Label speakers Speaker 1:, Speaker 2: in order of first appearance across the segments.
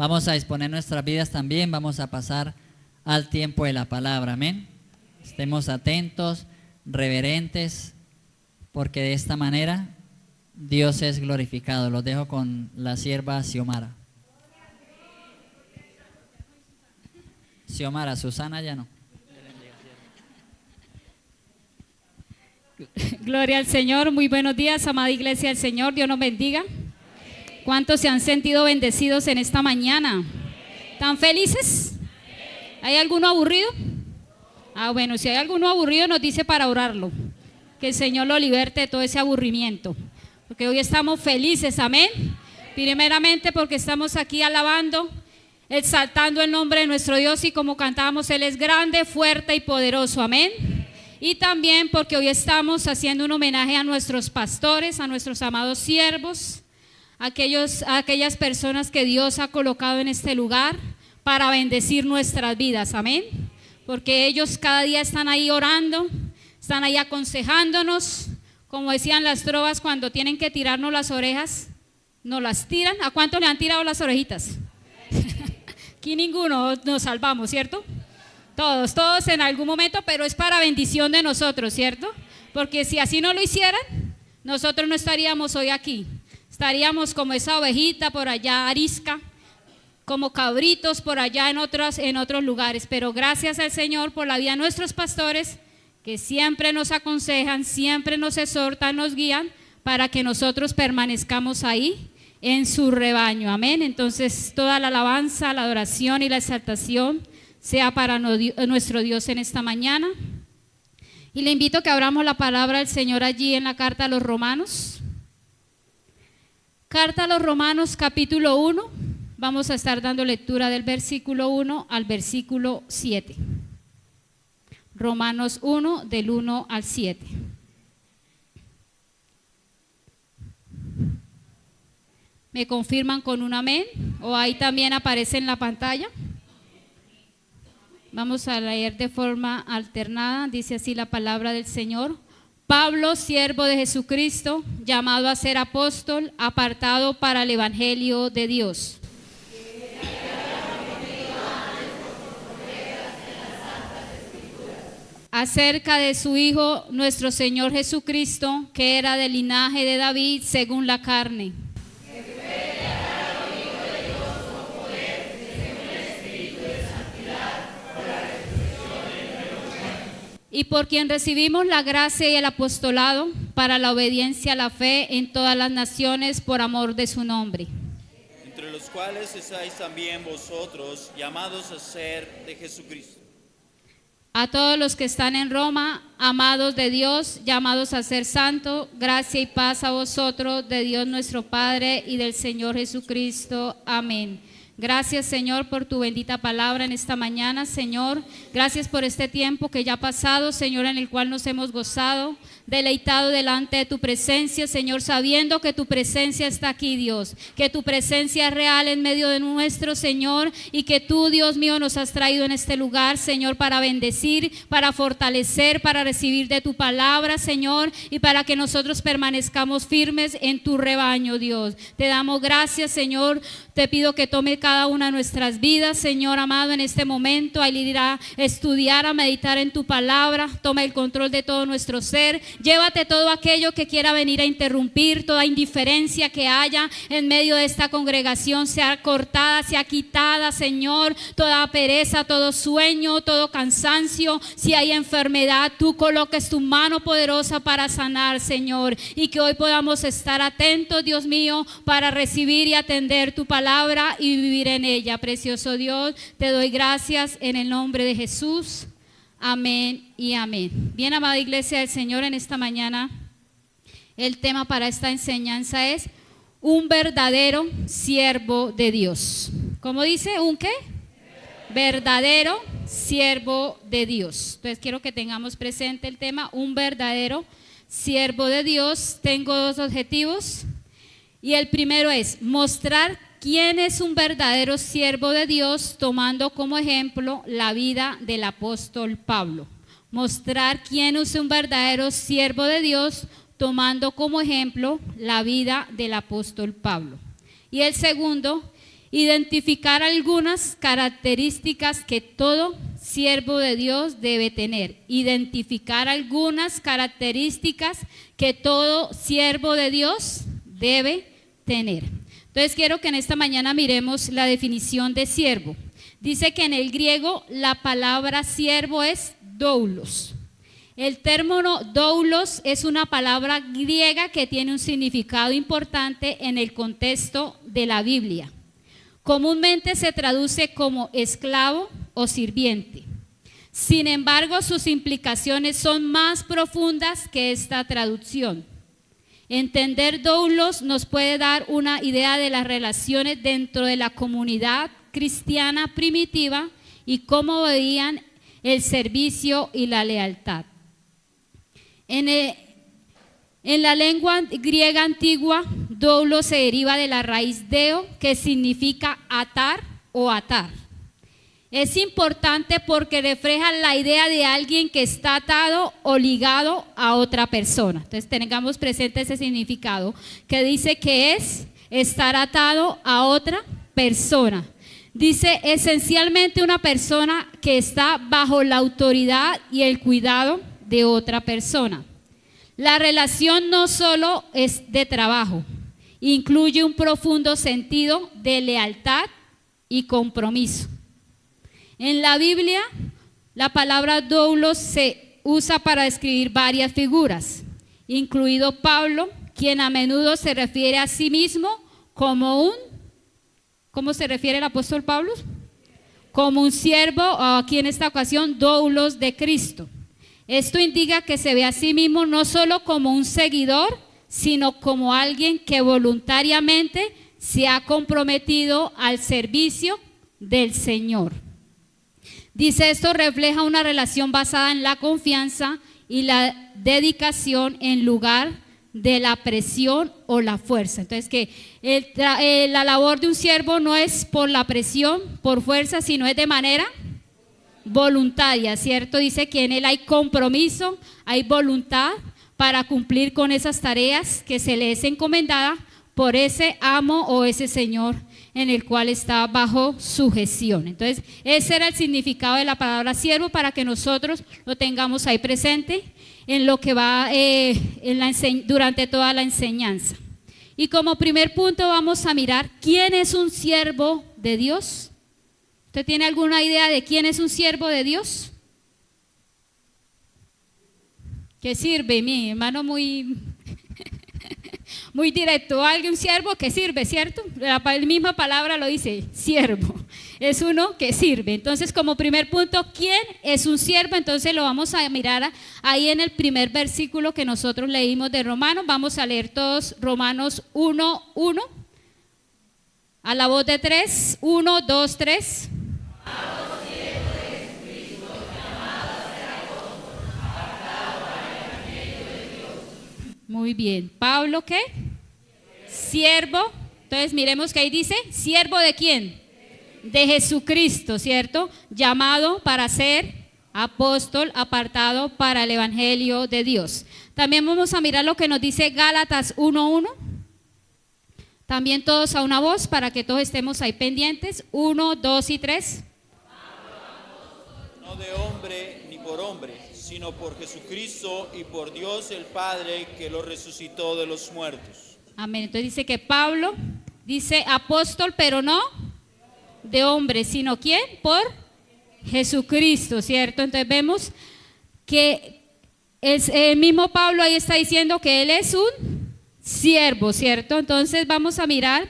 Speaker 1: vamos a disponer nuestras vidas también, vamos a pasar al tiempo de la palabra, amén. Estemos atentos, reverentes, porque de esta manera Dios es glorificado. Los dejo con la sierva Xiomara. Xiomara, Susana ya no.
Speaker 2: Gloria al Señor, muy buenos días, amada iglesia del Señor, Dios nos bendiga. ¿Cuántos se han sentido bendecidos en esta mañana? ¿Están felices? ¿Hay alguno aburrido? Bueno, si hay alguno aburrido nos dice para orarlo, que el Señor lo liberte de todo ese aburrimiento, porque hoy estamos felices, amén. Primeramente porque estamos aquí alabando, exaltando el nombre de nuestro Dios, y como cantábamos, Él es grande, fuerte y poderoso, amén. Y también porque hoy estamos haciendo un homenaje a nuestros pastores, a nuestros amados siervos, a aquellas personas que Dios ha colocado en este lugar para bendecir nuestras vidas, amén. Porque ellos cada día están ahí orando, están ahí aconsejándonos, como decían las trovas, cuando tienen que tirarnos las orejas, nos las tiran. ¿A cuánto le han tirado las orejitas? Aquí ninguno nos salvamos, ¿cierto? Todos en algún momento, pero es para bendición de nosotros, ¿cierto? Porque si así no lo hicieran, nosotros no estaríamos hoy aquí. Estaríamos como esa ovejita por allá, arisca, como cabritos por allá en otros lugares. Pero gracias al Señor por la vida de nuestros pastores, que siempre nos aconsejan, siempre nos exhortan, nos guían, para que nosotros permanezcamos ahí en su rebaño, amén. Entonces toda la alabanza, la adoración y la exaltación sea para nuestro Dios en esta mañana. Y le invito a que abramos la palabra del Señor allí en la carta a los Romanos. Carta a los Romanos, capítulo 1. Vamos a estar dando lectura del versículo 1 al versículo 7. Romanos 1, del 1 al 7. ¿Me confirman con un amén? ¿O ahí también aparece en la pantalla? Vamos a leer de forma alternada. Dice así la palabra del Señor. Pablo, siervo de Jesucristo, llamado a ser apóstol, apartado para el evangelio de Dios. Acerca de su Hijo, nuestro Señor Jesucristo, que era del linaje de David según la carne. Y por quien recibimos la gracia y el apostolado para la obediencia a la fe en todas las naciones por amor de su nombre.
Speaker 3: Entre los cuales estáis también vosotros, llamados a ser de Jesucristo.
Speaker 2: A todos los que están en Roma, amados de Dios, llamados a ser santos, gracia y paz a vosotros, de Dios nuestro Padre y del Señor Jesucristo. Amén. Gracias, Señor, por tu bendita palabra en esta mañana, Señor. Gracias por este tiempo que ya ha pasado, Señor, en el cual nos hemos gozado, deleitado delante de tu presencia, Señor, sabiendo que tu presencia está aquí, Dios, que tu presencia es real en medio de nuestro, Señor, y que tú, Dios mío, nos has traído en este lugar, Señor, para bendecir, para fortalecer, para recibir de tu palabra, Señor, y para que nosotros permanezcamos firmes en tu rebaño, Dios. Te damos gracias, Señor. Te pido que tome cada una de nuestras vidas, Señor amado, en este momento, al ir a estudiar, a meditar en tu palabra. Toma el control de todo nuestro ser. Llévate todo aquello que quiera venir a interrumpir, toda indiferencia que haya en medio de esta congregación, sea cortada, sea quitada, Señor. Toda pereza, todo sueño, todo cansancio, si hay enfermedad, tú coloques tu mano poderosa para sanar, Señor. Y que hoy podamos estar atentos, Dios mío, para recibir y atender tu palabra y vivir en ella. Precioso Dios, te doy gracias en el nombre de Jesús. Amén y amén. Bien, amada iglesia del Señor, en esta mañana el tema para esta enseñanza es un verdadero siervo de Dios. ¿Cómo dice? ¿Un qué? Verdadero siervo de Dios. Entonces quiero que tengamos presente el tema, un verdadero siervo de Dios. Tengo dos objetivos y el primero es mostrar quién es un verdadero siervo de Dios, tomando como ejemplo la vida del apóstol Pablo. Mostrar quién es un verdadero siervo de Dios, tomando como ejemplo la vida del apóstol Pablo. Y el segundo identificar algunas características que todo siervo de Dios debe tener. Identificar algunas características que todo siervo de Dios debe tener. Entonces quiero que en esta mañana miremos la definición de siervo. Dice que en el griego la palabra siervo es doulos. El término doulos es una palabra griega que tiene un significado importante en el contexto de la Biblia. Comúnmente se traduce como esclavo o sirviente. Sin embargo, sus implicaciones son más profundas que esta traducción. Entender doulos nos puede dar una idea de las relaciones dentro de la comunidad cristiana primitiva y cómo veían el servicio y la lealtad. En la lengua griega antigua, doulos se deriva de la raíz deo, que significa atar o atar. Es importante porque refleja la idea de alguien que está atado o ligado a otra persona. Entonces tengamos presente ese significado, que dice que es estar atado a otra persona. Dice esencialmente una persona que está bajo la autoridad y el cuidado de otra persona. La relación no solo es de trabajo, incluye un profundo sentido de lealtad y compromiso. En la Biblia, la palabra doulos se usa para describir varias figuras, incluido Pablo, quien a menudo se refiere a sí mismo como un, ¿cómo se refiere el apóstol Pablo? Como un siervo, o aquí en esta ocasión, doulos de Cristo. Esto indica que se ve a sí mismo no solo como un seguidor, sino como alguien que voluntariamente se ha comprometido al servicio del Señor. Dice, esto refleja una relación basada en la confianza y la dedicación en lugar de la presión o la fuerza. Entonces que la labor de un siervo no es por la presión, por fuerza, sino es de manera voluntaria, ¿cierto? Dice que en él hay compromiso, hay voluntad para cumplir con esas tareas que se le es encomendada por ese amo o ese señor en el cual está bajo sujeción. Entonces, ese era el significado de la palabra siervo, para que nosotros lo tengamos ahí presente en lo que va durante toda la enseñanza. Y como primer punto vamos a mirar quién es un siervo de Dios. ¿Usted tiene alguna idea de quién es un siervo de Dios? ¿Qué sirve? Mi hermano muy directo. Alguien, un siervo que sirve, ¿cierto? La misma palabra lo dice, siervo. Es uno que sirve. Entonces, como primer punto, ¿quién es un siervo? Entonces lo vamos a mirar ahí en el primer versículo que nosotros leímos de Romanos. Vamos a leer todos Romanos 1:1. A la voz de 3. 1, 2, 3. Muy bien. ¿Pablo qué? Siervo. Entonces miremos que ahí dice, ¿siervo de quién? De Jesucristo, ¿cierto? Llamado para ser apóstol, apartado para el evangelio de Dios. También vamos a mirar lo que nos dice Gálatas 1:1. También todos a una voz para que todos estemos ahí pendientes. 1, 2 y 3.
Speaker 3: No de hombre ni por hombre, sino por Jesucristo y por Dios el Padre, que lo resucitó de los muertos.
Speaker 2: Amén. Entonces dice que Pablo dice apóstol, pero no de hombre, sino ¿quién? Por Jesucristo, ¿cierto? Entonces vemos que el mismo Pablo ahí está diciendo que él es un siervo, ¿cierto? Entonces vamos a mirar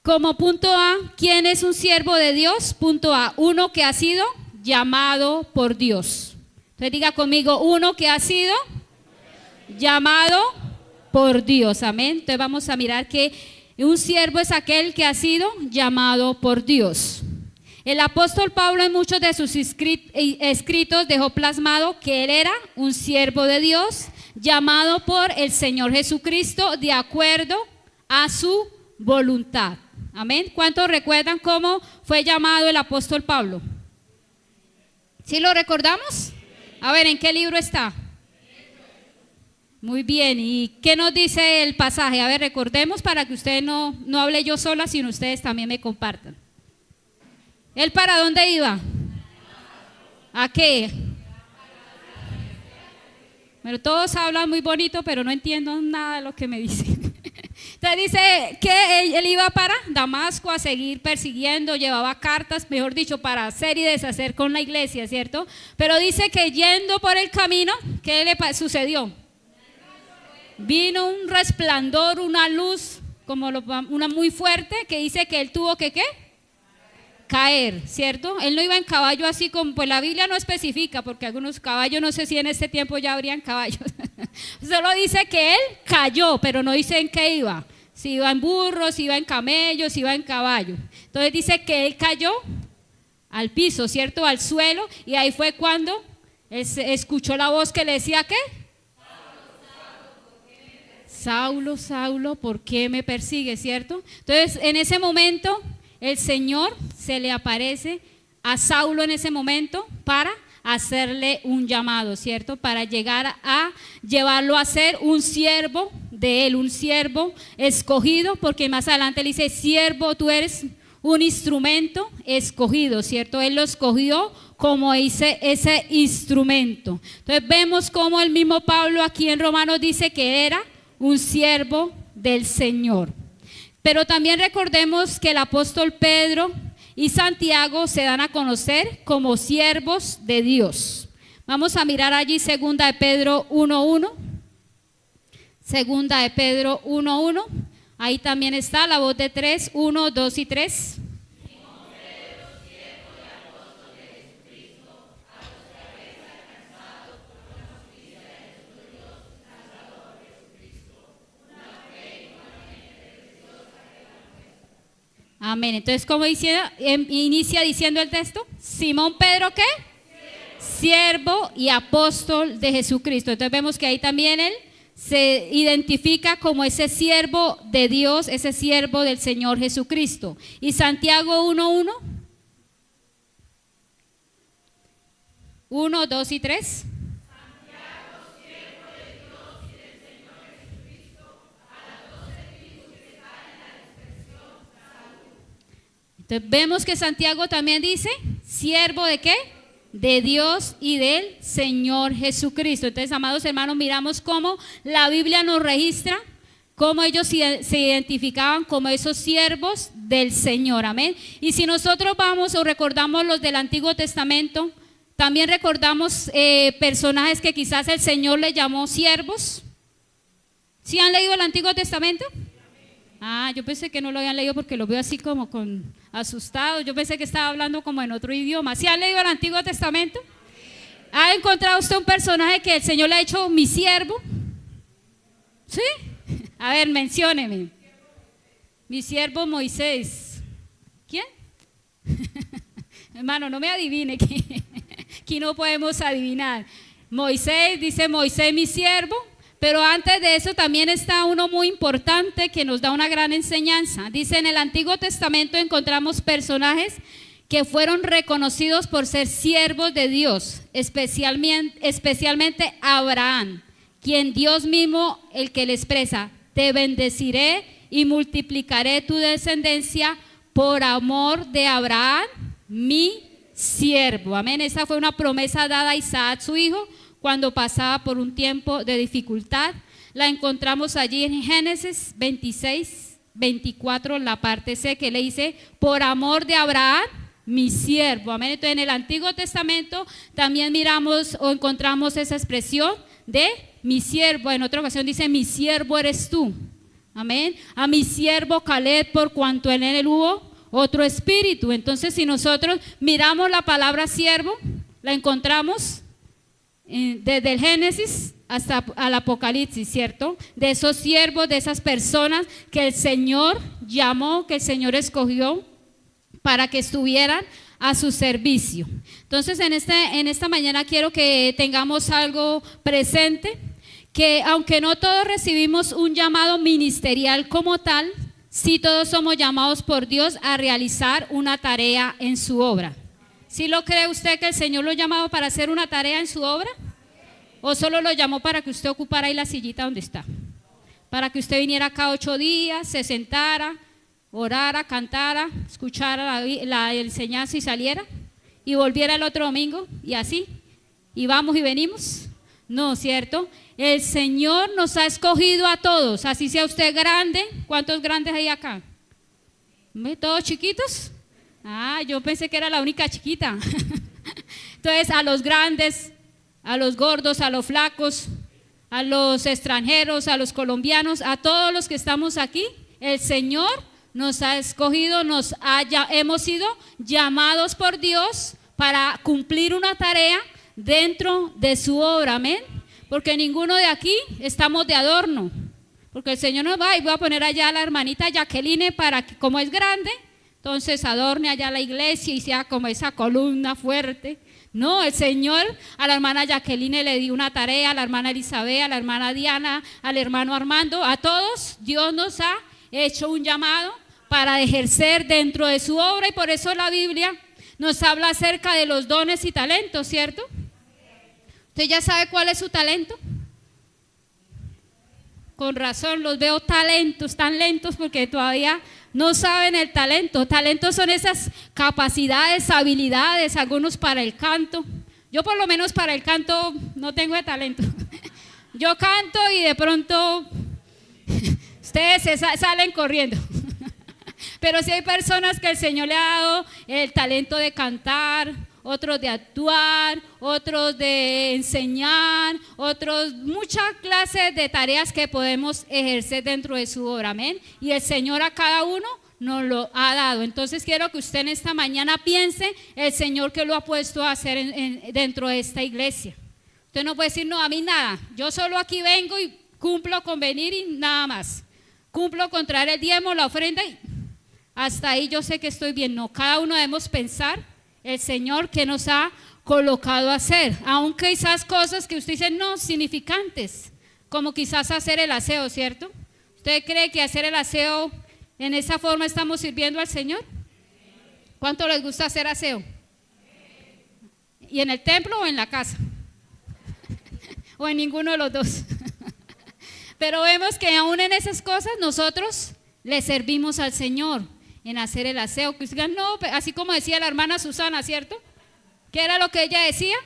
Speaker 2: como punto A, ¿quién es un siervo de Dios? Punto A, uno que ha sido llamado por Dios. Entonces diga conmigo, uno que ha sido llamado por Dios, amén. Entonces vamos a mirar que un siervo es aquel que ha sido llamado por Dios. El apóstol Pablo en muchos de sus escritos dejó plasmado que él era un siervo de Dios, llamado por el Señor Jesucristo de acuerdo a su voluntad. Amén. ¿Cuántos recuerdan cómo fue llamado el apóstol Pablo? ¿Sí lo recordamos? A ver, ¿en qué libro está? Muy bien, ¿y qué nos dice el pasaje? A ver, recordemos para que usted no hable yo sola, sino ustedes también me compartan. ¿Él para dónde iba? ¿A qué? Bueno, todos hablan muy bonito, pero no entiendo nada de lo que me dicen. Entonces dice que él iba para Damasco a seguir persiguiendo, llevaba cartas, mejor dicho, para hacer y deshacer con la iglesia, ¿cierto? Pero dice que yendo por el camino, ¿qué le sucedió? Vino un resplandor, una luz, una muy fuerte, que dice que él tuvo que, ¿qué? Caer, ¿cierto? Él no iba en caballo así como, pues la Biblia no especifica, porque algunos caballos, no sé si en este tiempo ya habrían caballos. Solo dice que él cayó, pero no dice en qué iba. Si iba en burros, si iba en camellos, si iba en caballo. Entonces dice que él cayó al piso, ¿cierto? Al suelo, y ahí fue cuando él escuchó la voz que le decía, ¿qué? Saulo, Saulo, ¿por qué me persigue? ¿Cierto? Entonces en ese momento el Señor se le aparece a Saulo en ese momento para hacerle un llamado, ¿cierto? Para llegar a llevarlo a ser un siervo de él, un siervo escogido, porque más adelante le dice, siervo, tú eres un instrumento escogido, ¿cierto? Él lo escogió como ese instrumento. Entonces vemos como el mismo Pablo aquí en Romanos dice que era un siervo del Señor. Pero también recordemos que el apóstol Pedro y Santiago se dan a conocer como siervos de Dios. Vamos a mirar allí segunda de Pedro 1:1. Segunda de Pedro 1:1. Ahí también está la voz de 3, 1, 2 y 3. Amén. Entonces, ¿cómo inicia diciendo el texto? Simón Pedro, ¿qué? Siervo y apóstol de Jesucristo. Entonces vemos que ahí también él se identifica como ese siervo de Dios, ese siervo del Señor Jesucristo. Y Santiago 1:1. 1, 2 y 3. Entonces vemos que Santiago también dice, siervo de ¿qué? De Dios y del Señor Jesucristo. Entonces, amados hermanos, miramos cómo la Biblia nos registra, cómo ellos se identificaban como esos siervos del Señor, amén. Y si nosotros vamos o recordamos los del Antiguo Testamento, también recordamos personajes que quizás el Señor le llamó siervos. ¿Sí han leído el Antiguo Testamento? Ah, yo pensé que no lo habían leído porque lo veo así como asustado. Yo pensé que estaba hablando como en otro idioma. ¿Sí han leído el Antiguo Testamento? ¿Ha encontrado usted un personaje que el Señor le ha hecho mi siervo? ¿Sí? A ver, mencióneme. Mi siervo Moisés. ¿Quién? Hermano, no me adivine, que aquí no podemos adivinar. Moisés, dice Moisés mi siervo. Pero antes de eso también está uno muy importante que nos da una gran enseñanza. Dice, en el Antiguo Testamento encontramos personajes que fueron reconocidos por ser siervos de Dios, especialmente Abraham, quien Dios mismo, el que le expresa, te bendeciré y multiplicaré tu descendencia por amor de Abraham, mi siervo. Amén. Esa fue una promesa dada a Isaac, su hijo, cuando pasaba por un tiempo de dificultad. La encontramos allí en Génesis 26, 24, la parte C, que le dice, por amor de Abraham, mi siervo. Amén. Entonces en el Antiguo Testamento también miramos o encontramos esa expresión de mi siervo. En otra ocasión dice, mi siervo eres tú. Amén. A mi siervo Caleb, por cuanto en él hubo otro espíritu. Entonces si nosotros miramos la palabra siervo, la encontramos desde el Génesis hasta al Apocalipsis, ¿cierto? De esos siervos, de esas personas que el Señor llamó, que el Señor escogió para que estuvieran a su servicio. Entonces en esta mañana quiero que tengamos algo presente, que aunque no todos recibimos un llamado ministerial como tal, sí todos somos llamados por Dios a realizar una tarea en su obra. ¿Sí lo cree usted que el Señor lo ha llamado para hacer una tarea en su obra? ¿O solo lo llamó para que usted ocupara ahí la sillita donde está? Para que usted viniera cada 8 días, se sentara, orara, cantara, escuchara la enseñanza y saliera, y volviera el otro domingo, y así, y vamos y venimos. No, ¿cierto? El Señor nos ha escogido a todos, así sea usted grande. ¿Cuántos grandes hay acá? ¿Todos chiquitos? Ah, yo pensé que era la única chiquita. Entonces, a los grandes, a los gordos, a los flacos, a los extranjeros, a los colombianos, a todos los que estamos aquí, el Señor nos ha escogido, hemos sido llamados por Dios para cumplir una tarea dentro de su obra, amén. Porque ninguno de aquí estamos de adorno, porque el Señor nos va, y voy a poner allá a la hermanita Jacqueline para que, como es grande, entonces adorne allá la iglesia y sea como esa columna fuerte. No, el Señor a la hermana Jacqueline le dio una tarea, a la hermana Elizabeth, a la hermana Diana, al hermano Armando, a todos Dios nos ha hecho un llamado para ejercer dentro de su obra, y por eso la Biblia nos habla acerca de los dones y talentos, ¿cierto? ¿Usted ya sabe cuál es su talento? Con razón, los veo talentos, tan lentos porque todavía no saben el talento. Talentos son esas capacidades, habilidades, algunos para el canto. Yo por lo menos para el canto no tengo de talento. Yo canto y de pronto ustedes salen corriendo. Pero sí hay personas que el Señor le ha dado el talento de cantar, otros de actuar, otros de enseñar, otros, muchas clases de tareas que podemos ejercer dentro de su obra, amén. Y el Señor a cada uno nos lo ha dado. Entonces quiero que usted en esta mañana piense el Señor que lo ha puesto a hacer dentro de esta iglesia. Usted no puede decir, no, a mí nada, yo solo aquí vengo y cumplo con venir y nada más. Cumplo con traer el diezmo, la ofrenda y hasta ahí yo sé que estoy bien. No, cada uno debemos pensar el Señor que nos ha colocado a hacer, aunque quizás cosas que usted dice no significantes, como quizás hacer el aseo, ¿cierto? ¿Usted cree que hacer el aseo en esa forma estamos sirviendo al Señor? ¿Cuánto les gusta hacer aseo? ¿Y en el templo o en la casa? ¿O en ninguno de los dos? Pero vemos que aún en esas cosas nosotros le servimos al Señor en hacer el aseo, que digan, no, así como decía la hermana Susana, ¿cierto? ¿Qué era lo que ella decía?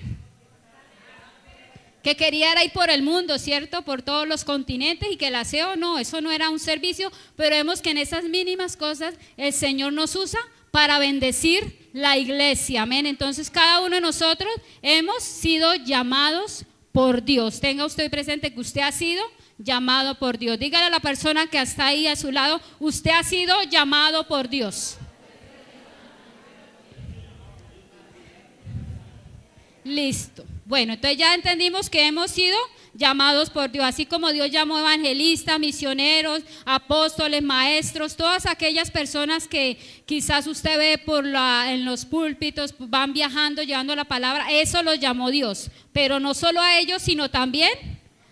Speaker 2: Que quería ir por el mundo, ¿cierto? Por todos los continentes, y que el aseo no, eso no era un servicio, pero vemos que en esas mínimas cosas el Señor nos usa para bendecir la iglesia, amén. Entonces cada uno de nosotros hemos sido llamados por Dios. Tenga usted presente que usted ha sido llamado por Dios. Dígale a la persona que está ahí a su lado, usted ha sido llamado por Dios. Listo. Bueno, entonces ya entendimos que hemos sido llamados por Dios, así como Dios llamó evangelistas, misioneros, apóstoles, maestros, todas aquellas personas que quizás usted ve en los púlpitos, van viajando, llevando la palabra, eso los llamó Dios, pero no solo a ellos, sino también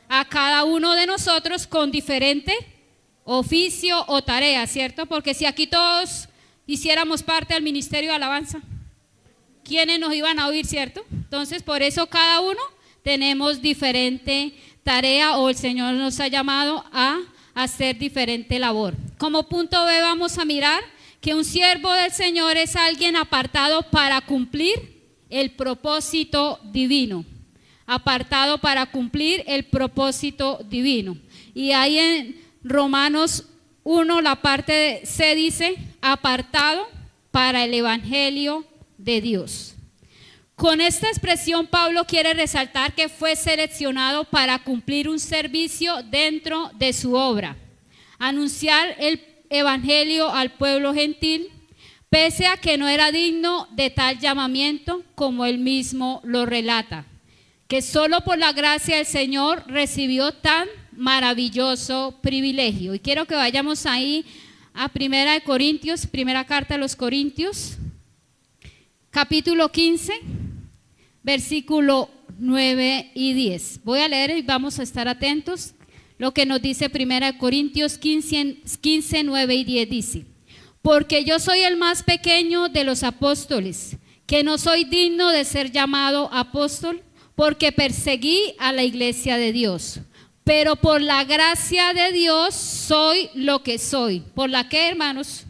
Speaker 2: a cada uno de nosotros con diferente oficio o tarea, ¿cierto? Porque si aquí todos hiciéramos parte del ministerio de alabanza, ¿quiénes nos iban a oír, cierto? Entonces, por eso cada uno tenemos diferente tarea, o el Señor nos ha llamado a hacer diferente labor. Como punto B vamos a mirar que un siervo del Señor es alguien apartado para cumplir el propósito divino. Apartado para cumplir el propósito divino. Y ahí en Romanos 1, la parte C dice, apartado para el evangelio de Dios. Con esta expresión Pablo quiere resaltar que fue seleccionado para cumplir un servicio dentro de su obra, anunciar el evangelio al pueblo gentil, pese a que no era digno de tal llamamiento, como él mismo lo relata, que solo por la gracia del Señor recibió tan maravilloso privilegio. Y quiero que vayamos ahí a Primera de Corintios, primera carta a los Corintios, capítulo 15, versículo 9 y 10. Voy a leer y vamos a estar atentos. Lo que nos dice Primera de Corintios 15, 9 y 10 dice: porque yo soy el más pequeño de los apóstoles, que no soy digno de ser llamado apóstol, porque perseguí a la iglesia de Dios. Pero por la gracia de Dios soy lo que soy. ¿Por la qué, hermanos?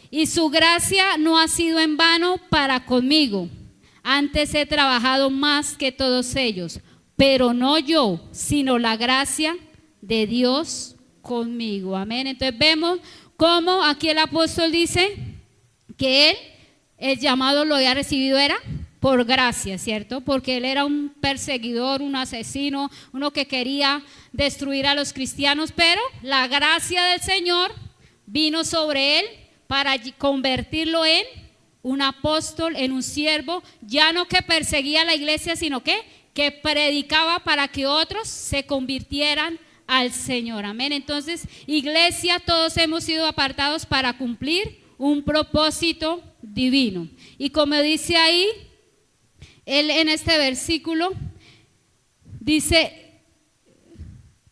Speaker 2: Y su gracia no ha sido en vano para conmigo. Antes he trabajado más que todos ellos, pero no yo, sino la gracia de Dios conmigo. Amén. Entonces vemos cómo aquí el apóstol dice que él, el llamado lo había recibido era por gracia, ¿cierto? Porque él era un perseguidor, un asesino, uno que quería destruir a los cristianos, pero la gracia del Señor vino sobre él para convertirlo en un apóstol, en un siervo, ya no que perseguía a la iglesia, sino que predicaba para que otros se convirtieran al Señor. Amén. Entonces, iglesia, todos hemos sido apartados para cumplir un propósito divino. Y como dice ahí, él en este versículo dice,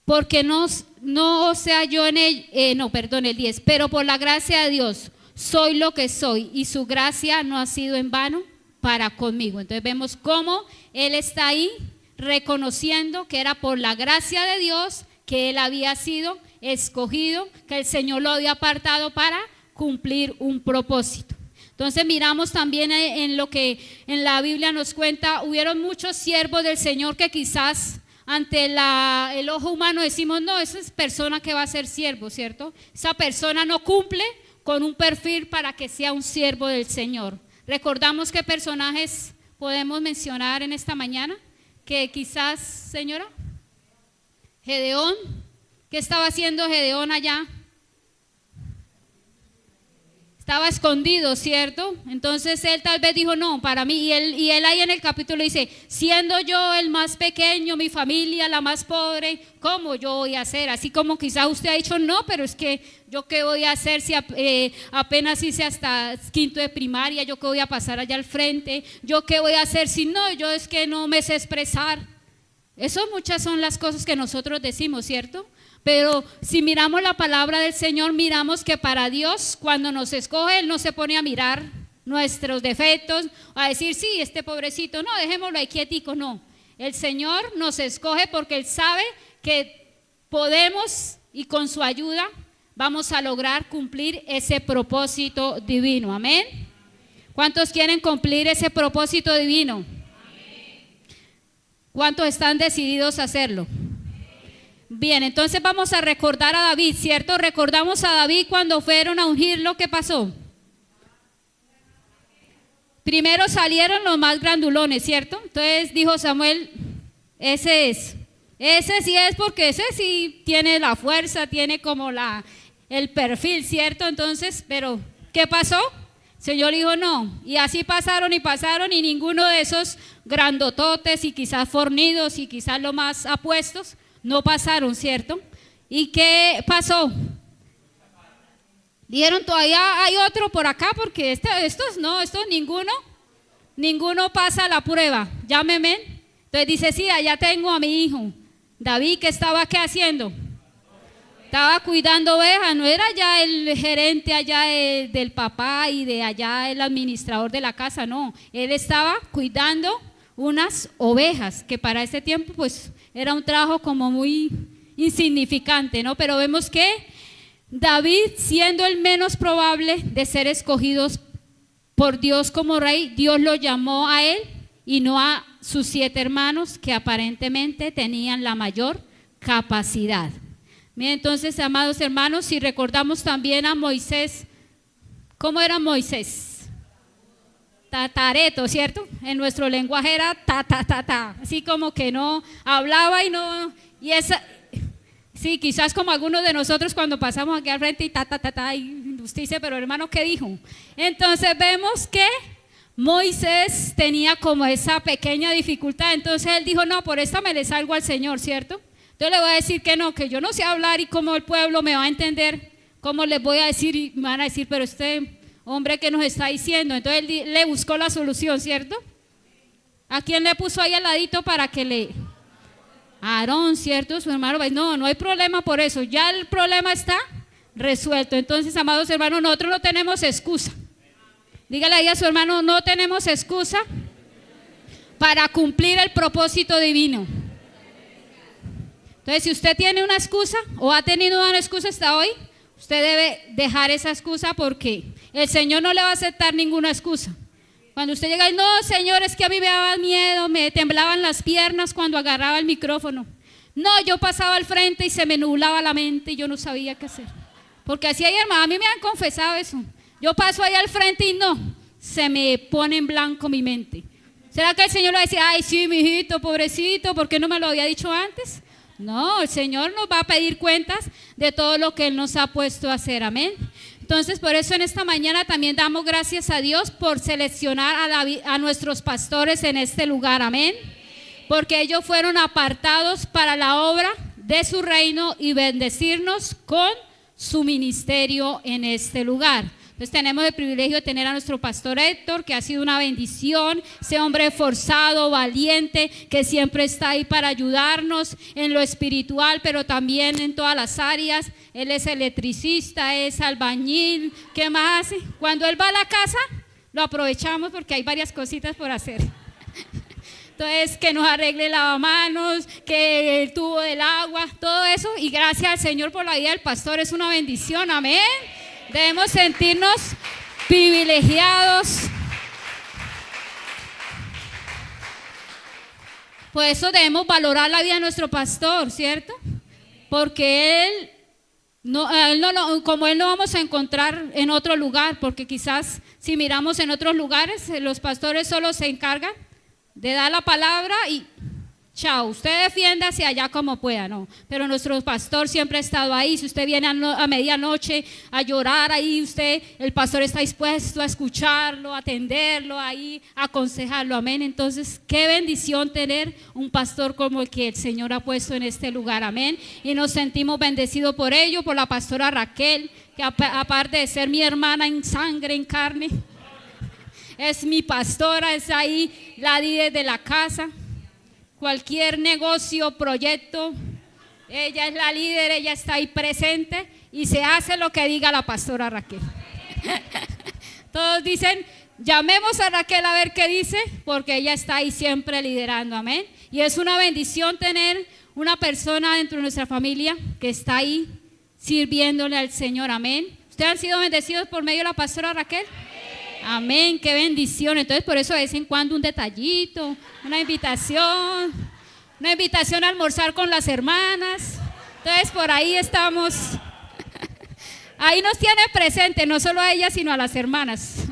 Speaker 2: porque no sea yo en el, el 10, pero por la gracia de Dios soy lo que soy y su gracia no ha sido en vano para conmigo. Entonces vemos cómo él está ahí reconociendo que era por la gracia de Dios que él había sido escogido, que el Señor lo había apartado para cumplir un propósito. Entonces miramos también en lo que en la Biblia nos cuenta, hubieron muchos siervos del Señor que quizás ante el ojo humano decimos, no, esa es persona que va a ser siervo, ¿cierto? Esa persona no cumple con un perfil para que sea un siervo del Señor. Recordamos qué personajes podemos mencionar en esta mañana, que quizás, señora, Gedeón, ¿qué estaba haciendo Gedeón allá? Estaba escondido, ¿cierto? Entonces él tal vez dijo, no, para mí, y él ahí en el capítulo dice, siendo yo el más pequeño, mi familia la más pobre, ¿cómo yo voy a hacer? Así como quizás usted ha dicho, no, pero es que yo qué voy a hacer si apenas hice hasta quinto de primaria, yo qué voy a pasar allá al frente, yo qué voy a hacer si no, yo es que no me sé expresar. Eso muchas son las cosas que nosotros decimos, ¿cierto? Pero si miramos la palabra del Señor, miramos que para Dios, cuando nos escoge, Él no se pone a mirar nuestros defectos, a decir, sí, este pobrecito, no, dejémoslo ahí quietico, no. El Señor nos escoge porque Él sabe que podemos y con su ayuda vamos a lograr cumplir ese propósito divino, amén. ¿Cuántos quieren cumplir ese propósito divino? ¿Cuántos están decididos a hacerlo? Bien, entonces vamos a recordar a David, ¿cierto? Recordamos a David cuando fueron a ungirlo, ¿qué pasó? Primero salieron los más grandulones, ¿cierto? Entonces dijo Samuel, ese sí es porque ese sí tiene la fuerza, tiene como el perfil, ¿cierto? Entonces, pero ¿qué pasó? El Señor dijo no, y así pasaron y ninguno de esos grandototes y quizás fornidos y quizás los más apuestos no pasaron, ¿cierto? ¿Y qué pasó? Dijeron, todavía hay otro por acá porque estos ninguno pasa la prueba, llámeme. Entonces dice, sí, allá tengo a mi hijo David, que estaba ¿qué haciendo? Estaba cuidando ovejas, no era ya el gerente allá del papá y de allá el administrador de la casa, no, él estaba cuidando unas ovejas, que para ese tiempo pues era un trabajo como muy insignificante, ¿no? Pero vemos que David, siendo el menos probable de ser escogidos por Dios como rey, Dios lo llamó a él y no a sus 7 hermanos que aparentemente tenían la mayor capacidad. Bien, entonces, amados hermanos, si recordamos también a Moisés, ¿cómo era Moisés? Tatareto, ¿cierto? En nuestro lenguaje era así como que no hablaba sí, quizás como algunos de nosotros cuando pasamos aquí al frente y usted dice, pero hermano, ¿qué dijo? Entonces vemos que Moisés tenía como esa pequeña dificultad, entonces él dijo, no, por esta me le salgo al Señor, ¿cierto? Entonces le voy a decir que no, que yo no sé hablar y cómo el pueblo me va a entender, cómo les voy a decir y me van a decir, pero hombre que nos está diciendo. Entonces él le buscó la solución, ¿cierto? ¿A quién le puso ahí al ladito para que Aarón, ¿cierto? Su hermano, no hay problema por eso, ya el problema está resuelto. Entonces, amados hermanos, nosotros no tenemos excusa. Dígale ahí a su hermano, no tenemos excusa para cumplir el propósito divino. Entonces, si usted tiene una excusa o ha tenido una excusa hasta hoy, usted debe dejar esa excusa porque el Señor no le va a aceptar ninguna excusa. Cuando usted llega y no, Señor, es que a mí me daba miedo, me temblaban las piernas cuando agarraba el micrófono. No, yo pasaba al frente y se me nublaba la mente y yo no sabía qué hacer. Porque así hay hermanos, a mí me han confesado eso. Yo paso ahí al frente y no, se me pone en blanco mi mente. ¿Será que el Señor le va a decir, ay, sí, mijito, pobrecito, ¿por qué no me lo había dicho antes? No, el Señor nos va a pedir cuentas de todo lo que Él nos ha puesto a hacer, amén. Entonces, por eso en esta mañana también damos gracias a Dios por seleccionar a nuestros pastores en este lugar, amén. Porque ellos fueron apartados para la obra de su reino y bendecirnos con su ministerio en este lugar. Entonces tenemos el privilegio de tener a nuestro pastor Héctor, que ha sido una bendición, ese hombre esforzado, valiente, que siempre está ahí para ayudarnos en lo espiritual, pero también en todas las áreas. Él es electricista, es albañil, ¿qué más hace? Cuando él va a la casa, lo aprovechamos porque hay varias cositas por hacer. Entonces, que nos arregle el lavamanos, que el tubo del agua, todo eso, y gracias al Señor por la vida del pastor, es una bendición, amén. Debemos sentirnos privilegiados. Por eso debemos valorar la vida de nuestro pastor, ¿cierto? Porque como él no vamos a encontrar en otro lugar, porque quizás si miramos en otros lugares, los pastores solo se encargan de dar la palabra y chao, usted defiéndase allá como pueda, no. Pero nuestro pastor siempre ha estado ahí. Si usted viene a medianoche a llorar ahí, el pastor está dispuesto a escucharlo, a atenderlo ahí, a aconsejarlo, amén. Entonces, qué bendición tener un pastor como el que el Señor ha puesto en este lugar, amén. Y nos sentimos bendecidos por ello, por la pastora Raquel, que aparte de ser mi hermana en sangre, en carne, es mi pastora, es ahí la líder de la casa. Cualquier negocio, proyecto, ella es la líder, ella está ahí presente y se hace lo que diga la pastora Raquel. Todos dicen, llamemos a Raquel a ver qué dice, porque ella está ahí siempre liderando, amén. Y es una bendición tener una persona dentro de nuestra familia que está ahí sirviéndole al Señor, amén. ¿Ustedes han sido bendecidos por medio de la pastora Raquel? Amén, qué bendición. Entonces por eso de vez en cuando un detallito, una invitación a almorzar con las hermanas. Entonces por ahí estamos. Ahí nos tiene presente, no solo a ellas sino a las hermanas.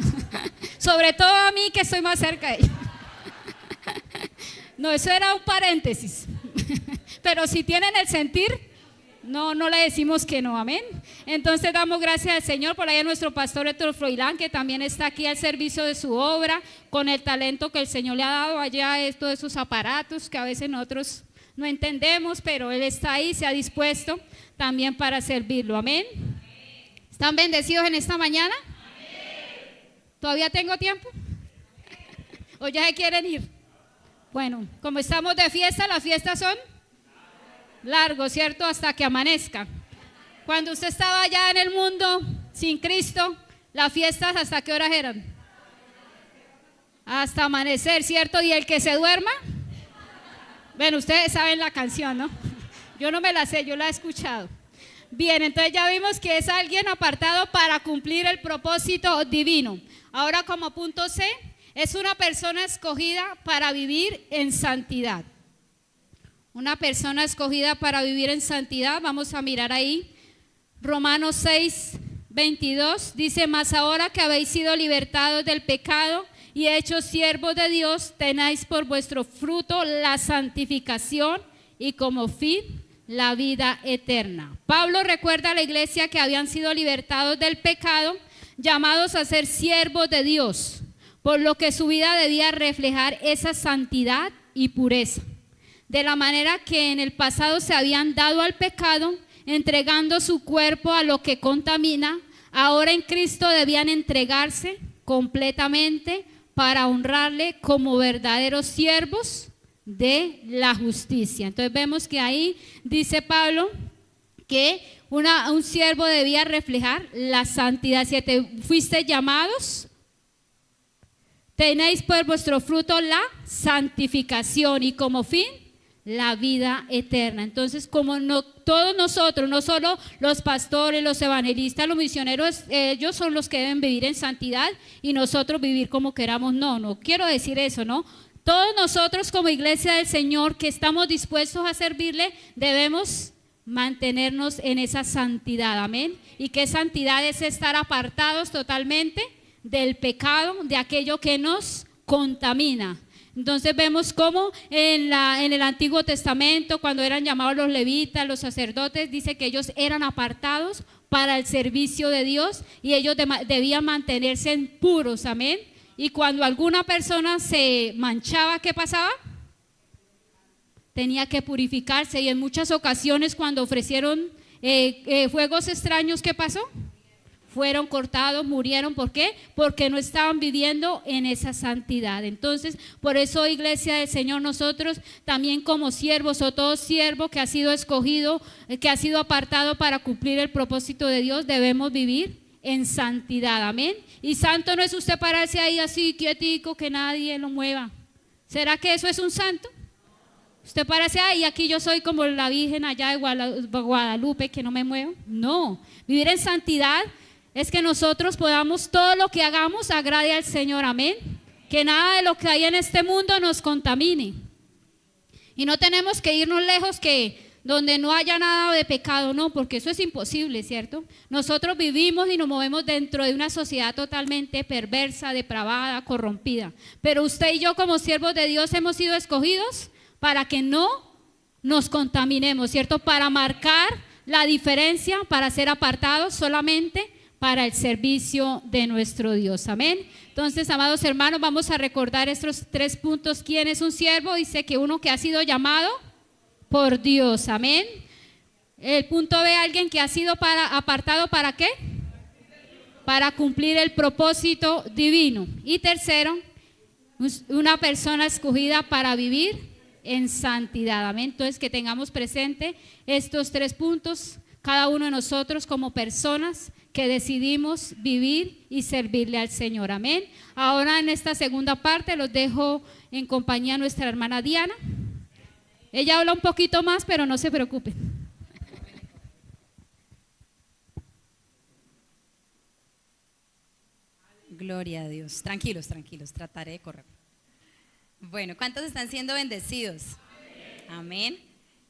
Speaker 2: Sobre todo a mí que estoy más cerca de ellas. No, eso era un paréntesis. Pero si tienen el sentir, no le decimos que no, amén. Entonces damos gracias al Señor por ahí a nuestro pastor Héctor Froilán, que también está aquí al servicio de su obra, con el talento que el Señor le ha dado allá, todos esos aparatos que a veces nosotros no entendemos, pero él está ahí, se ha dispuesto también para servirlo, amén. ¿Están bendecidos en esta mañana? ¿Todavía tengo tiempo? ¿O ya se quieren ir? Bueno, como estamos de fiesta, las fiestas son largos, ¿cierto? Hasta que amanezca. Cuando usted estaba allá en el mundo sin Cristo, las fiestas ¿hasta qué horas eran? Hasta amanecer, ¿cierto? Y el que se duerma, bueno, ustedes saben la canción, ¿no? Yo no me la sé, yo la he escuchado. Bien, entonces ya vimos que es alguien apartado para cumplir el propósito divino. Ahora, como punto C, es una persona escogida para vivir en santidad. Una persona escogida para vivir en santidad. Vamos a mirar ahí Romanos 6, 22 dice: mas ahora que habéis sido libertados del pecado y hechos siervos de Dios, tenáis por vuestro fruto la santificación y como fin la vida eterna. Pablo recuerda a la iglesia que habían sido libertados del pecado, llamados a ser siervos de Dios, por lo que su vida debía reflejar esa santidad y pureza. De la manera que en el pasado se habían dado al pecado, entregando su cuerpo a lo que contamina, ahora en Cristo debían entregarse completamente para honrarle como verdaderos siervos de la justicia. Entonces vemos que ahí dice Pablo que un siervo debía reflejar la santidad. Si te fuiste llamados tenéis por vuestro fruto la santificación y como fin la vida eterna. Entonces, como no, todos nosotros, no solo los pastores, los evangelistas, los misioneros, ellos son los que deben vivir en santidad y nosotros vivir como queramos. No quiero decir eso, ¿no? Todos nosotros como iglesia del Señor que estamos dispuestos a servirle, debemos mantenernos en esa santidad, amén. Y que santidad es estar apartados totalmente del pecado, de aquello que nos contamina. Entonces vemos cómo en el Antiguo Testamento, cuando eran llamados los levitas, los sacerdotes, dice que ellos eran apartados para el servicio de Dios y ellos debían mantenerse puros, amén. Y cuando alguna persona se manchaba, ¿qué pasaba? Tenía que purificarse, y en muchas ocasiones cuando ofrecieron fuegos extraños, ¿qué pasó? Fueron cortados, murieron. ¿Por qué? Porque no estaban viviendo en esa santidad. Entonces, por eso, iglesia del Señor, nosotros también como siervos, o todo siervo que ha sido escogido, que ha sido apartado para cumplir el propósito de Dios, debemos vivir en santidad, amén. Y santo no es usted pararse ahí así quietico, que nadie lo mueva. ¿Será que eso es un santo? Usted parece, y aquí yo soy como la Virgen allá de Guadalupe, que no me muevo. No, vivir en santidad es que nosotros podamos, todo lo que hagamos agrade al Señor, amén. Que nada de lo que hay en este mundo nos contamine. Y no tenemos que irnos lejos, que donde no haya nada de pecado, no, porque eso es imposible, ¿cierto? Nosotros vivimos y nos movemos dentro de una sociedad totalmente perversa, depravada, corrompida. Pero usted y yo como siervos de Dios hemos sido escogidos para que no nos contaminemos, ¿cierto? Para marcar la diferencia, para ser apartados solamente para el servicio de nuestro Dios, amén. Entonces, amados hermanos, vamos a recordar estos 3 puntos. ¿Quién es un siervo? Dice que uno que ha sido llamado por Dios, amén. El punto B, alguien que ha sido apartado, ¿para qué? Para cumplir el propósito divino. Y tercero, una persona escogida para vivir en santidad, amén. Entonces, que tengamos presente estos 3 puntos, cada uno de nosotros como personas que decidimos vivir y servirle al Señor, amén. Ahora en esta segunda parte los dejo en compañía de nuestra hermana Diana. Ella habla un poquito más, pero no se preocupen.
Speaker 4: Gloria a Dios. Tranquilos, trataré de correr. Bueno, ¿cuántos están siendo bendecidos? Amén.